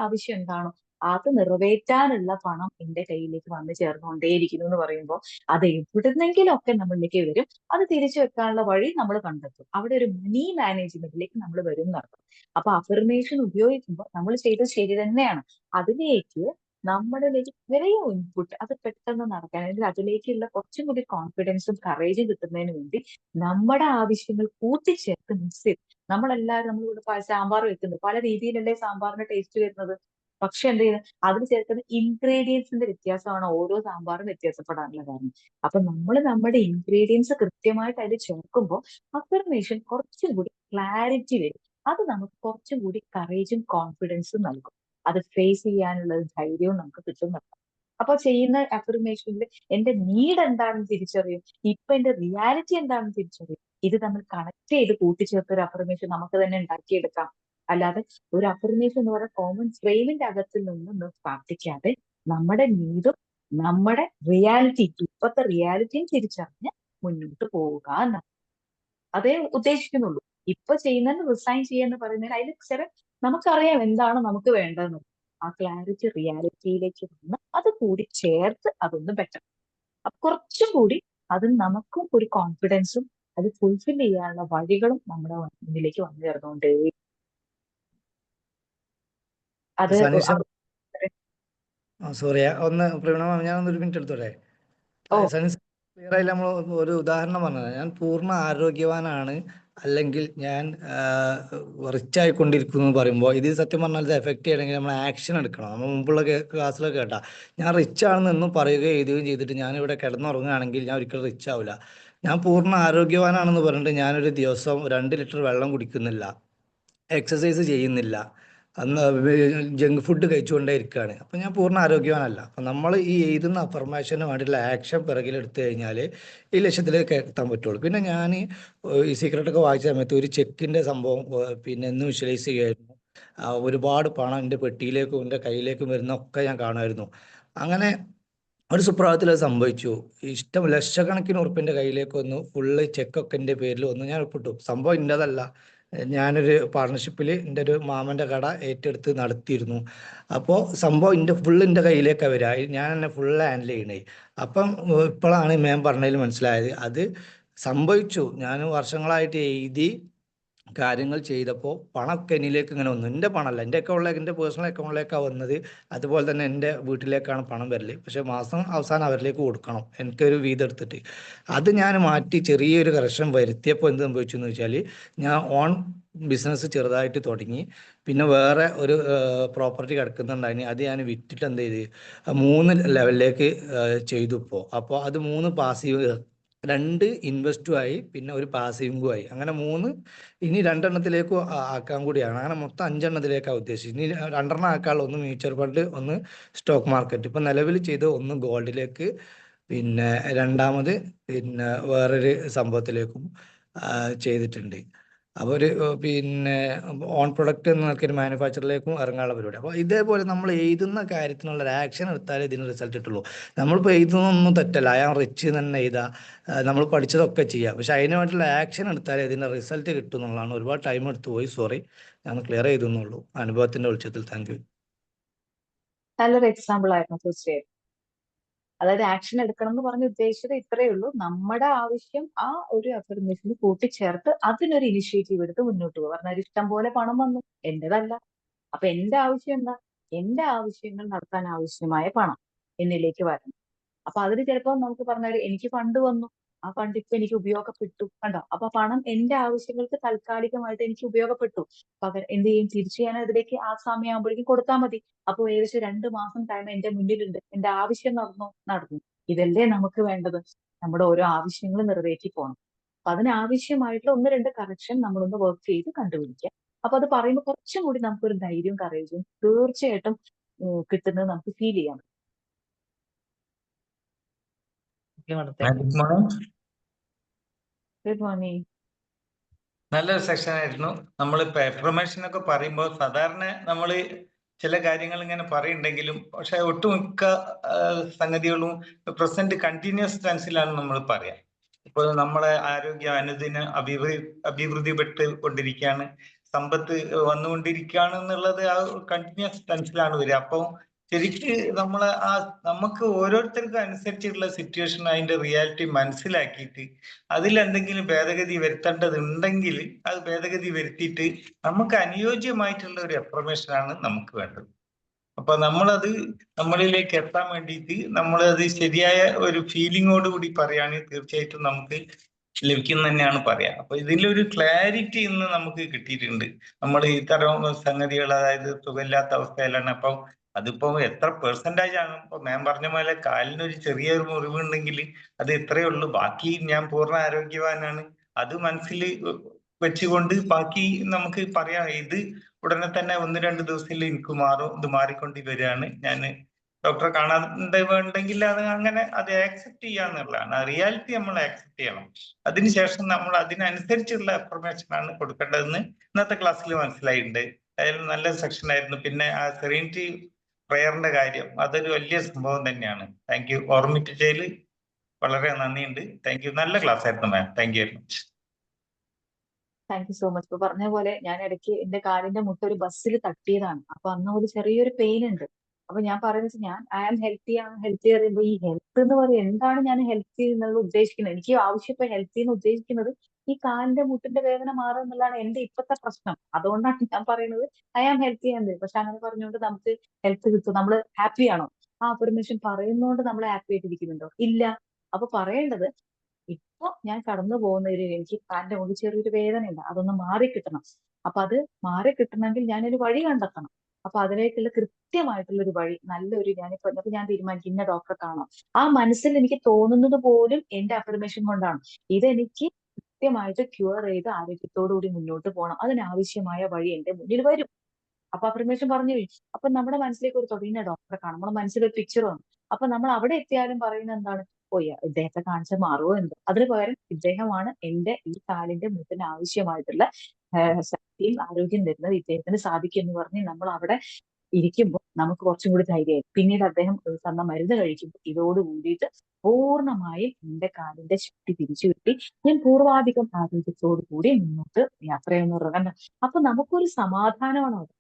ആവശ്യം എന്താണോ അത് നിറവേറ്റാനുള്ള പണം എന്റെ കയ്യിലേക്ക് വന്നു ചേർന്നുകൊണ്ടേയിരിക്കുന്നു എന്ന് പറയുമ്പോൾ അത് എവിടുന്നെങ്കിലും ഒക്കെ നമ്മളിലേക്ക് വരും. അത് തിരിച്ചു വെക്കാനുള്ള വഴി നമ്മൾ കണ്ടെത്തും. അവിടെ ഒരു മണി മാനേജ്മെന്റിലേക്ക് നമ്മൾ വരും എന്നർത്ഥം. അപ്പൊ അഫർമേഷൻ ഉപയോഗിക്കുമ്പോൾ നമ്മൾ ചെയ്തത് ശരി തന്നെയാണ്. അതിലേക്ക് നമ്മളിലേക്ക് ചെറിയ ഇൻപുട്ട് അത് പെട്ടെന്ന് നടക്കാൻ അല്ലെങ്കിൽ അതിലേക്കുള്ള കുറച്ചും കൂടി കോൺഫിഡൻസും കറേജും കിട്ടുന്നതിന് വേണ്ടി നമ്മുടെ ആവശ്യങ്ങൾ കൂട്ടിച്ചേർത്ത് മിക്സ് ചെയ്ത് നമ്മളെല്ലാവരും നമ്മളിവിടെ സാമ്പാർ വെക്കുന്നത് പല രീതിയിലല്ലേ സാമ്പാറിന്റെ ടേസ്റ്റ് വരുന്നത്. പക്ഷെ എന്ത് ചെയ്യുന്നത് അതിൽ ചേർക്കുന്ന ഇൻഗ്രീഡിയൻസിന്റെ വ്യത്യാസമാണ് ഓരോ സാമ്പാറും വ്യത്യാസപ്പെടാനുള്ള കാരണം. അപ്പൊ നമ്മൾ നമ്മുടെ ഇൻഗ്രീഡിയൻസ് കൃത്യമായിട്ട് അതിൽ ചേർക്കുമ്പോൾ അഫർമേഷൻ കുറച്ചും കൂടി ക്ലാരിറ്റി വരും. അത് നമുക്ക് കുറച്ചും കൂടി കറേജും കോൺഫിഡൻസും നൽകും. അത് ഫേസ് ചെയ്യാനുള്ള ധൈര്യവും നമുക്ക് കിട്ടുന്നുണ്ട്. അപ്പൊ ചെയ്യുന്ന അഫർമേഷനിൽ എന്റെ നീഡ് എന്താണെന്ന് തിരിച്ചറിയും. ഇപ്പൊ എന്റെ റിയാലിറ്റി എന്താണെന്ന് തിരിച്ചറിയും. ഇത് നമ്മൾ കണക്ട് ചെയ്ത് കൂട്ടിച്ചേർത്ത ഒരു അഫർമേഷൻ നമുക്ക് തന്നെ ഉണ്ടാക്കിയെടുക്കാം. അല്ലാതെ ഒരു അഫർമേഷൻ എന്ന് പറയുന്ന കോമൺ ഫ്രെയിമിന്റെ അകത്തിൽ നിന്നും പ്രാർത്ഥിക്കാതെ നമ്മുടെ നീഡും നമ്മുടെ റിയാലിറ്റി ഇപ്പത്തെ റിയാലിറ്റിയും തിരിച്ചറിഞ്ഞ് മുന്നോട്ട് പോവുക എന്നാണ്. അതേ ഉദ്ദേശിക്കുന്നുള്ളൂ. ഇപ്പൊ ചെയ്യുന്നതിന് റിസൈൻ ചെയ്യാന്ന് പറയുന്നതിന് അതിൽ ചില നമുക്കറിയാം എന്താണ് നമുക്ക് വേണ്ടതെന്ന്. ആ ക്ലാരിറ്റി റിയാലിറ്റിയിലേക്ക് വന്ന് അത് കൂടി ചേർത്ത് അതൊന്ന് ബെറ്റർ. അപ്പൊ കുറച്ചും കൂടി അത് നമുക്കും ഒരു കോൺഫിഡൻസും അത് ഫുൾഫിൽ ചെയ്യാനുള്ള വഴികളും നമ്മുടെ മുന്നിലേക്ക് വന്നു ചേർന്നുകൊണ്ടേ അത് സനീഷ സോറി ഒന്ന് പ്രവീണ മാം ഞാൻ ഒരു മിനിറ്റ് എടുത്തോട്ടെ. സനീഷ് ക്ലിയർ ആയില്ല. നമ്മൾ ഒരു ഉദാഹരണം പറഞ്ഞത് ഞാൻ പൂർണ്ണ ആരോഗ്യവാനാണ് അല്ലെങ്കിൽ ഞാൻ റിച്ച് ആയിക്കൊണ്ടിരിക്കുന്നു എന്ന് പറയുമ്പോൾ ഇത് സത്യം പറഞ്ഞാൽ ഇത് എഫക്ട് ചെയ്യണമെങ്കിൽ നമ്മൾ ആക്ഷൻ എടുക്കണം. നമ്മൾ മുമ്പുള്ള ക്ലാസ്സിലൊക്കെ കേട്ടാ ഞാൻ റിച്ച് ആണെന്നും പറയുകയും എഴുതുകയും ചെയ്തിട്ട് ഞാനിവിടെ കിടന്നുറങ്ങുകയാണെങ്കിൽ ഞാൻ ഒരിക്കലും റിച്ച് ആവില്ല. ഞാൻ പൂർണ്ണ ആരോഗ്യവാനാണെന്ന് പറഞ്ഞിട്ട് ഞാനൊരു ദിവസം 2 ലിറ്റർ വെള്ളം കുടിക്കുന്നില്ല, എക്സസൈസ് ചെയ്യുന്നില്ല, അന്ന് ജങ്ക് ഫുഡ് കഴിച്ചുകൊണ്ടേ ഇരിക്കുകയാണ്. അപ്പം ഞാൻ പൂർണ്ണ ആരോഗ്യവാനല്ല. അപ്പം നമ്മൾ ഈ എഴുതുന്ന അഫർമേഷന് വേണ്ടിയിട്ടുള്ള ആക്ഷൻ പിറകിലെടുത്തു കഴിഞ്ഞാൽ ഈ ലക്ഷ്യത്തിലേക്ക് എത്താൻ പറ്റുള്ളൂ. പിന്നെ ഞാൻ ഈ സീക്രട്ടൊക്കെ വായിച്ച സമയത്ത് ഒരു ചെക്കിൻ്റെ സംഭവം പിന്നെ എന്ന് വിഷ്വലൈസ് ചെയ്യുമായിരുന്നു. ഒരുപാട് പണം എൻ്റെ പെട്ടിയിലേക്കും എൻ്റെ കയ്യിലേക്കും വരുന്നൊക്കെ ഞാൻ കാണുമായിരുന്നു. അങ്ങനെ ഒരു സുപ്രഭാതത്തിൽ അത് സംഭവിച്ചു. ഇഷ്ടം ലക്ഷക്കണക്കിന് ഉറുപ്പിൻ്റെ കയ്യിലേക്ക് വന്നു. ഫുള്ള് ചെക്കൊക്കെ എൻ്റെ പേരിൽ വന്നു. ഞാൻ ഒപ്പിട്ടു. സംഭവം ഇൻ്റെതല്ല. ഞാനൊരു പാർട്ണർഷിപ്പിൽ എൻ്റെ ഒരു മാമൻ്റെ കട ഏറ്റെടുത്ത് നടത്തിയിരുന്നു. അപ്പോൾ സംഭവം ഫുള്ള് എൻ്റെ കയ്യിലേക്കാണ് വരിക. ഞാൻ എന്നെ ഫുള്ള് ഹാൻഡിൽ ചെയ്യണേ. അപ്പം ഇപ്പോഴാണ് മാം പറഞ്ഞതിൽ മനസ്സിലായത് അത് സംഭവിച്ചു. ഞാൻ വർഷങ്ങളായിട്ട് എഴുതി കാര്യങ്ങൾ ചെയ്തപ്പോൾ പണമൊക്കെ എന്നിലേക്ക് ഇങ്ങനെ വന്നു. എൻ്റെ പണമല്ല, എൻ്റെ അക്കൗണ്ടിലേക്ക്, എൻ്റെ പേഴ്സണൽ അക്കൗണ്ടിലേക്കാണ് വന്നത്. അതുപോലെ തന്നെ എൻ്റെ വീട്ടിലേക്കാണ് പണം വരല്. പക്ഷെ മാസം അവസാനം അവരിലേക്ക് കൊടുക്കണം, എനിക്കൊരു വീതം എടുത്തിട്ട്. അത് ഞാൻ മാറ്റി ചെറിയൊരു കറക്ഷൻ വരുത്തിയപ്പോൾ എന്ത് സംഭവിച്ചു എന്ന് വെച്ചാൽ ഞാൻ ഓൺ ബിസിനസ് ചെറുതായിട്ട് തുടങ്ങി. പിന്നെ വേറെ ഒരു പ്രോപ്പർട്ടി കിടക്കുന്നുണ്ടായിരുന്നു. അത് ഞാൻ വിറ്റിട്ട് എന്ത് ചെയ്ത് 3 ലെവലിലേക്ക് ചെയ്തു ഇപ്പോൾ. അപ്പോൾ അത് 3 പാസീവ്, 2 ഇൻവെസ്റ്റും ആയി, പിന്നെ ഒരു പാസീവും ആയി. അങ്ങനെ 3 ഇനി 2 എണ്ണത്തിലേക്ക് ആക്കാൻ കൂടിയാണ്. അങ്ങനെ മൊത്തം 5 എണ്ണത്തിലേക്കാണ് ഉദ്ദേശിച്ചത്. ഇനി 2 എണ്ണം ആക്കാനുള്ള, ഒന്ന് മ്യൂച്വൽ ഫണ്ട്, ഒന്ന് സ്റ്റോക്ക് മാർക്കറ്റ്. ഇപ്പം നിലവിൽ ചെയ്ത് ഒന്ന് ഗോൾഡിലേക്ക്, പിന്നെ രണ്ടാമത് പിന്നെ വേറൊരു സംഭവത്തിലേക്കും ചെയ്തിട്ടുണ്ട്. അപ്പോൾ ഒരു പിന്നെ ഓൺ പ്രൊഡക്റ്റ് എന്ന നിലയ്ക്കൊരു മാനുഫാക്ചറിലേക്കും ഇറങ്ങാനുള്ള പരിപാടി. അപ്പോൾ ഇതേപോലെ നമ്മൾ എഴുതുന്ന കാര്യത്തിനുള്ള ഒരു ആക്ഷൻ എടുത്താലേ ഇതിന് റിസൾട്ട് കിട്ടുള്ളൂ. നമ്മളിപ്പോൾ എഴുതുന്നൊന്നും തെറ്റല്ല, ഐ ആം റിച്ച് തന്നെ എഴുതുക, നമ്മൾ പഠിച്ചതൊക്കെ ചെയ്യാം. പക്ഷെ അതിന് വേണ്ടിയിട്ടുള്ള ആക്ഷൻ എടുത്താലേ ഇതിൻ്റെ റിസൾട്ട് കിട്ടും എന്നുള്ളതാണ്. ഒരുപാട് ടൈം എടുത്തു പോയി, സോറി. ഞാൻ ക്ലിയർ ചെയ്തെന്നുള്ളൂ അനുഭവത്തിൻ്റെ വെളിച്ചത്തിൽ. Thank you. നല്ലൊരു എക്സാമ്പിൾ ആയിരുന്നു തീർച്ചയായും. അതായത് ആക്ഷൻ എടുക്കണം എന്ന് പറഞ്ഞ് ഉദ്ദേശിച്ചത് ഇത്രയേ ഉള്ളൂ. നമ്മുടെ ആവശ്യം ആ ഒരു അഫർമേഷന് കൂട്ടിച്ചേർത്ത് അതിനൊരു ഇനിഷ്യേറ്റീവ് എടുത്ത് മുന്നോട്ട് പോകുക. പറഞ്ഞാൽ ഇഷ്ടം പോലെ പണം വന്നു, എന്റേതല്ല. അപ്പൊ എന്റെ ആവശ്യം എന്താ? എന്റെ ആവശ്യങ്ങൾ നടത്താൻ ആവശ്യമായ പണം എന്നിലേക്ക് വരണം. അപ്പൊ അതിന് ചിലപ്പോൾ നമുക്ക് പറഞ്ഞാൽ എനിക്ക് ഫണ്ട് വന്നു, ആ ഫണ്ട് ഇപ്പൊ എനിക്ക് ഉപയോഗപ്പെട്ടു. കണ്ടോ? അപ്പൊ പണം എന്റെ ആവശ്യങ്ങൾക്ക് താൽക്കാലികമായിട്ട് എനിക്ക് ഉപയോഗപ്പെട്ടു. പകരം എന്ത് ചെയ്യും? തിരിച്ചു ഞാൻ അതിലേക്ക് ആ സമയമാകുമ്പോഴേക്കും കൊടുത്താൽ മതി. അപ്പൊ ഏകദേശം 2 മാസം ടൈം എന്റെ മുന്നിലുണ്ട്. എന്റെ ആവശ്യം നടന്നു. ഇതല്ലേ നമുക്ക് വേണ്ടത്? നമ്മുടെ ഓരോ ആവശ്യങ്ങൾ നിറവേറ്റി പോകണം. അപ്പൊ അതിനാവശ്യമായിട്ടുള്ള 1-2 കറക്ഷൻ നമ്മളൊന്ന് വർക്ക് ചെയ്ത് കണ്ടുപിടിക്കുക. അപ്പൊ അത് പറയുമ്പോൾ കുറച്ചും കൂടി നമുക്കൊരു ധൈര്യവും കറേജും തീർച്ചയായിട്ടും കിട്ടുന്നത് നമുക്ക് ഫീൽ ചെയ്യാം. Okay, madam. Thank you. Good morning. നല്ലൊരു സെക്ഷൻ ആയിരുന്നു. നമ്മളിപ്പോ അഫർമേഷൻ ഒക്കെ പറയുമ്പോൾ സാധാരണ നമ്മൾ ചില കാര്യങ്ങൾ ഇങ്ങനെ പറയുന്നുണ്ടെങ്കിലും പക്ഷെ ഒട്ടുമിക്ക സംഗതികളും പ്രസന്റ് കണ്ടിന്യൂസ് ടെൻസിലാണ് നമ്മൾ പറയാം. ഇപ്പോൾ നമ്മളെ ആരോഗ്യം അനുദിനം അഭിവൃദ്ധിപ്പെട്ട് കൊണ്ടിരിക്കുകയാണ്, സമ്പത്ത് വന്നുകൊണ്ടിരിക്കുകയാണ് എന്നുള്ളത് ആ കണ്ടിന്യൂസ് ടെൻസിലാണ് വരിക. അപ്പോൾ ശരിക്ക് നമുക്ക് ഓരോരുത്തർക്കും അനുസരിച്ചുള്ള സിറ്റുവേഷൻ അതിന്റെ റിയാലിറ്റി മനസ്സിലാക്കിയിട്ട് അതിലെന്തെങ്കിലും ഭേദഗതി വരുത്തേണ്ടതുണ്ടെങ്കിൽ അത് ഭേദഗതി വരുത്തിയിട്ട് നമുക്ക് അനുയോജ്യമായിട്ടുള്ള ഒരു അഫർമേഷൻ ആണ് നമുക്ക് വേണ്ടത്. അപ്പൊ നമ്മളത് നമ്മളിലേക്ക് എത്താൻ വേണ്ടിയിട്ട് നമ്മളത് ശരിയായ ഒരു ഫീലിങ്ങോട് കൂടി പറയുകയാണെങ്കിൽ തീർച്ചയായിട്ടും നമുക്ക് ലഭിക്കുന്ന തന്നെയാണ് പറയാം. അപ്പൊ ഇതിലൊരു ക്ലാരിറ്റി ഇന്ന് നമുക്ക് കിട്ടിയിട്ടുണ്ട്. നമ്മൾ ഇത്തരം സംഗതികൾ, അതായത് സുഖമില്ലാത്ത അവസ്ഥയിലാണ്. അപ്പം അതിപ്പോ എത്ര പെർസെന്റേജ് ആണ്? ഇപ്പൊ മാം പറഞ്ഞ പോലെ കാലിനൊരു ചെറിയൊരു മുറിവുണ്ടെങ്കിൽ അത് ഇത്രയേ ഉള്ളൂ, ബാക്കി ഞാൻ പൂർണ്ണ ആരോഗ്യവാനാണ്. അത് മനസ്സിൽ വെച്ചുകൊണ്ട് ബാക്കി നമുക്ക് പറയാം. ഇത് ഉടനെ തന്നെ 1-2 ദിവസത്തിൽ എനിക്ക് മാറും, ഇത് മാറിക്കൊണ്ട് വരികയാണ്, ഞാൻ ഡോക്ടറെ കാണാണ്ടെങ്കിൽ അത് അങ്ങനെ അത് ആക്സെപ്റ്റ് ചെയ്യാന്നുള്ളതാണ്. ആ റിയാലിറ്റി നമ്മൾ ആക്സെപ്റ്റ് ചെയ്യണം. അതിനുശേഷം നമ്മൾ അതിനനുസരിച്ചുള്ള അഫർമേഷൻ ആണ് കൊടുക്കേണ്ടതെന്ന് ഇന്നത്തെ ക്ലാസ്സിൽ മനസ്സിലായിട്ടുണ്ട്. അതായത് നല്ലൊരു സെക്ഷൻ ആയിരുന്നു. പിന്നെ ആ സെറീനിറ്റി പ്രയറിന്റെ കാര്യം അതൊരു വലിയ സംഭവം തന്നെയാണ്. Thank you. ഓർമ്മിച്ചതിൽ വളരെ നന്ദിയുണ്ട്. Thank you. നല്ല ക്ലാസ് ആയിരുന്നു ma'am. Thank you very much. Thank you so much. ഇപ്പൊ പറഞ്ഞ പോലെ ഞാൻ ഇടയ്ക്ക് എന്റെ കാലിന്റെ മുട്ട ഒരു ബസ്സിൽ തട്ടിയതാണ്. അപ്പൊ അന്ന് ഒരു ചെറിയൊരു പെയിൻ ഉണ്ട്. അപ്പൊ ഞാൻ പറയുന്നത് ഞാൻ ഐ ആം ഹെൽത്തി ആണ്. ഹെൽത്തി പറയുമ്പോൾ ഈ ഹെൽത്ത് എന്ന് പറയുന്നത് എന്താണ് ഞാൻ ഹെൽത്തി എന്നുള്ളത് ഉദ്ദേശിക്കുന്നത്? എനിക്ക് ആവശ്യം ഇപ്പൊ ഹെൽത്തി എന്ന് ഉദ്ദേശിക്കുന്നത് ഈ കാലിന്റെ മുട്ടിന്റെ വേദന മാറുക എന്നുള്ളതാണ് എന്റെ ഇപ്പോഴത്തെ പ്രശ്നം. അതുകൊണ്ടാണ് ഞാൻ പറയുന്നത് ഐ ആം ഹെൽത്തി എന്ന്. പക്ഷെ അങ്ങനെ പറഞ്ഞുകൊണ്ട് നമുക്ക് ഹെൽത്ത് കിട്ടും, നമ്മൾ ഹാപ്പി ആണോ? ആ അഫർമേഷൻ പറയുന്നതുകൊണ്ട് നമ്മൾ ഹാപ്പി ആയിട്ടിരിക്കുന്നുണ്ടോ? ഇല്ല. അപ്പൊ പറയേണ്ടത് ഇപ്പൊ ഞാൻ കടന്നു പോകുന്ന എനിക്ക് കാലിന്റെ മുകളിൽ ചെറിയൊരു വേദനയുണ്ട്, അതൊന്ന് മാറിക്കിട്ടണം. അപ്പൊ അത് മാറിക്കിട്ടണമെങ്കിൽ ഞാനൊരു വഴി കണ്ടെത്തണം. അപ്പൊ അതിലേക്കുള്ള കൃത്യമായിട്ടുള്ള ഒരു വഴി, നല്ലൊരു ഞാൻ തീരുമാനിക്കും ഇന്ന ഡോക്ടറെ കാണാം. ആ മനസ്സിൽ എനിക്ക് തോന്നുന്നത് പോലും എന്റെ അഫർമേഷൻ കൊണ്ടാണ്. ഇതെനിക്ക് കൃത്യമായിട്ട് ക്യൂർ ചെയ്ത് ആരോഗ്യത്തോടു കൂടി മുന്നോട്ട് പോകണം. അതിനാവശ്യമായ വഴി എന്റെ മുന്നിൽ വരും. അപ്പൊ അഫർമേഷൻ പറഞ്ഞു കഴിഞ്ഞു. അപ്പൊ നമ്മുടെ മനസ്സിലേക്ക് ഒരു തൊടീന ഡോക്ടറെ കാണും, നമ്മുടെ മനസ്സിലൊരു പിക്ചർ വന്നു. അപ്പൊ നമ്മൾ അവിടെ എത്തിയാലും പറയുന്നത് എന്താണ്? ഇദ്ദേഹത്തെ കാണിച്ചാൽ മാറുമോ എന്തോ. അതിന് പകരം ഇദ്ദേഹമാണ് എന്റെ ഈ കാലിന്റെ മുട്ടിന് ആവശ്യമായിട്ടുള്ള ശക്തിയും ആരോഗ്യം തരുന്നത്, ഇദ്ദേഹത്തിന് സാധിക്കും എന്ന് പറഞ്ഞ് നമ്മൾ അവിടെ ഇരിക്കുമ്പോൾ നമുക്ക് കുറച്ചും കൂടി ധൈര്യമായി. പിന്നീട് അദ്ദേഹം തന്ന മരുന്ന് കഴിക്കുമ്പോൾ ഇതോട് കൂടിയിട്ട് പൂർണ്ണമായും എന്റെ കാലിന്റെ ശക്തി തിരിച്ചു കിട്ടി. ഞാൻ പൂർവാധികം ആരോഗ്യത്തോടു കൂടി മുന്നോട്ട് യാത്ര ചെയ്യുന്ന. അപ്പൊ നമുക്കൊരു സമാധാനമാണ് അവിടെ.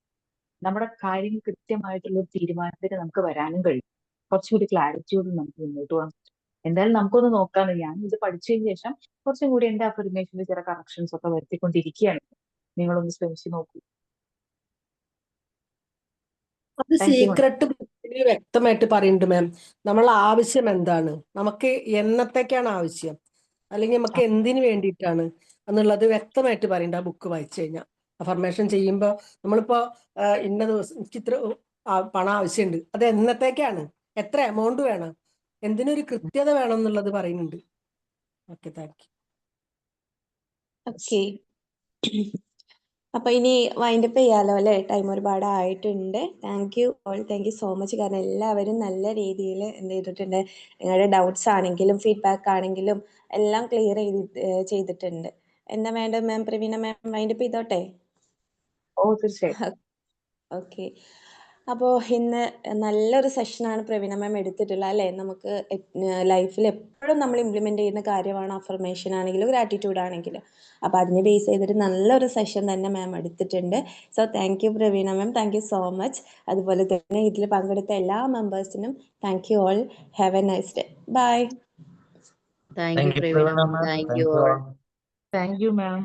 നമ്മുടെ കാര്യങ്ങൾ കൃത്യമായിട്ടുള്ള ഒരു തീരുമാനത്തിന് നമുക്ക് വരാനും കഴിയും. കുറച്ചുകൂടി ക്ലാരിറ്റിയോട് നമുക്ക് മുന്നോട്ട് പോകാൻ പറ്റും. എന്തായാലും നമുക്കൊന്ന് നോക്കാം. ഞാൻ ഇത് പഠിച്ചതിന് ശേഷം കുറച്ചും കൂടി എന്റെ അഫർമേഷനിൽ ചില കറക്ഷൻസ് ഒക്കെ വരുത്തിക്കൊണ്ടിരിക്കുകയാണ്. നിങ്ങളൊന്ന് ശ്രമിച്ചു നോക്കൂ. അത് സീക്രട്ട് ബുക്കിൽ വ്യക്തമായിട്ട് പറയുന്നുണ്ട് മാം. നമ്മളെ ആവശ്യം എന്താണ്, നമുക്ക് എന്നത്തേക്കാണ് ആവശ്യം, അല്ലെങ്കിൽ നമുക്ക് എന്തിനു വേണ്ടിയിട്ടാണ് എന്നുള്ളത് വ്യക്തമായിട്ട് പറയുന്നുണ്ട് ആ ബുക്ക് വായിച്ചു കഴിഞ്ഞാൽ. അഫർമേഷൻ ചെയ്യുമ്പോൾ നമ്മളിപ്പോ ഇന്ന ദിവസം എനിക്ക് ഇത്ര പണം ആവശ്യമുണ്ട്, അത് എന്നത്തേക്കാണ്, എത്ര എമൗണ്ട് വേണം, എന്തിനൊരു കൃത്യത വേണം എന്നുള്ളത് പറയുന്നുണ്ട്. Okay, thank U. ഓക്കെ, അപ്പൊ ഇനി വൈൻഡപ്പ് ചെയ്യാലോ അല്ലെ? ടൈം ഒരുപാട് ആയിട്ടുണ്ട്. Thank you all, thank you so much. കാരണം എല്ലാവരും നല്ല രീതിയിൽ എന്ത് ചെയ്തിട്ടുണ്ട്, നിങ്ങളുടെ ഡൗട്ട്സ് ആണെങ്കിലും ഫീഡ്ബാക്ക് ആണെങ്കിലും എല്ലാം ക്ലിയർ ചെയ്തിട്ടുണ്ട്. എന്താ വേണ്ട മാം? പ്രവീണ മാം വൈൻഡപ്പ് ചെയ്തോട്ടെ? ഓ, തീർച്ചയായും. ഓക്കെ, അപ്പോൾ ഇന്ന് നല്ലൊരു സെഷനാണ് പ്രവീണ മാം എടുത്തിട്ടുള്ളത് അല്ലേ? നമുക്ക് ലൈഫിൽ എപ്പോഴും നമ്മൾ ഇംപ്ലിമെന്റ് ചെയ്യുന്ന കാര്യമാണ് അഫർമേഷൻ ആണെങ്കിലും ഗ്രാറ്റിറ്റ്യൂഡ് ആണെങ്കിലും. അപ്പോൾ അതിനെ ബേസ് ചെയ്തിട്ട് നല്ലൊരു സെഷൻ തന്നെ മാം എടുത്തിട്ടുണ്ട്. So thank you Praveena ma'am, thank you so much. അതുപോലെ തന്നെ ഇതിൽ പങ്കെടുത്ത എല്ലാ മെമ്പേഴ്സിനും thank you all. Have a nice day. Bye. Thank you Praveena. Thank you all. Thank you ma'am.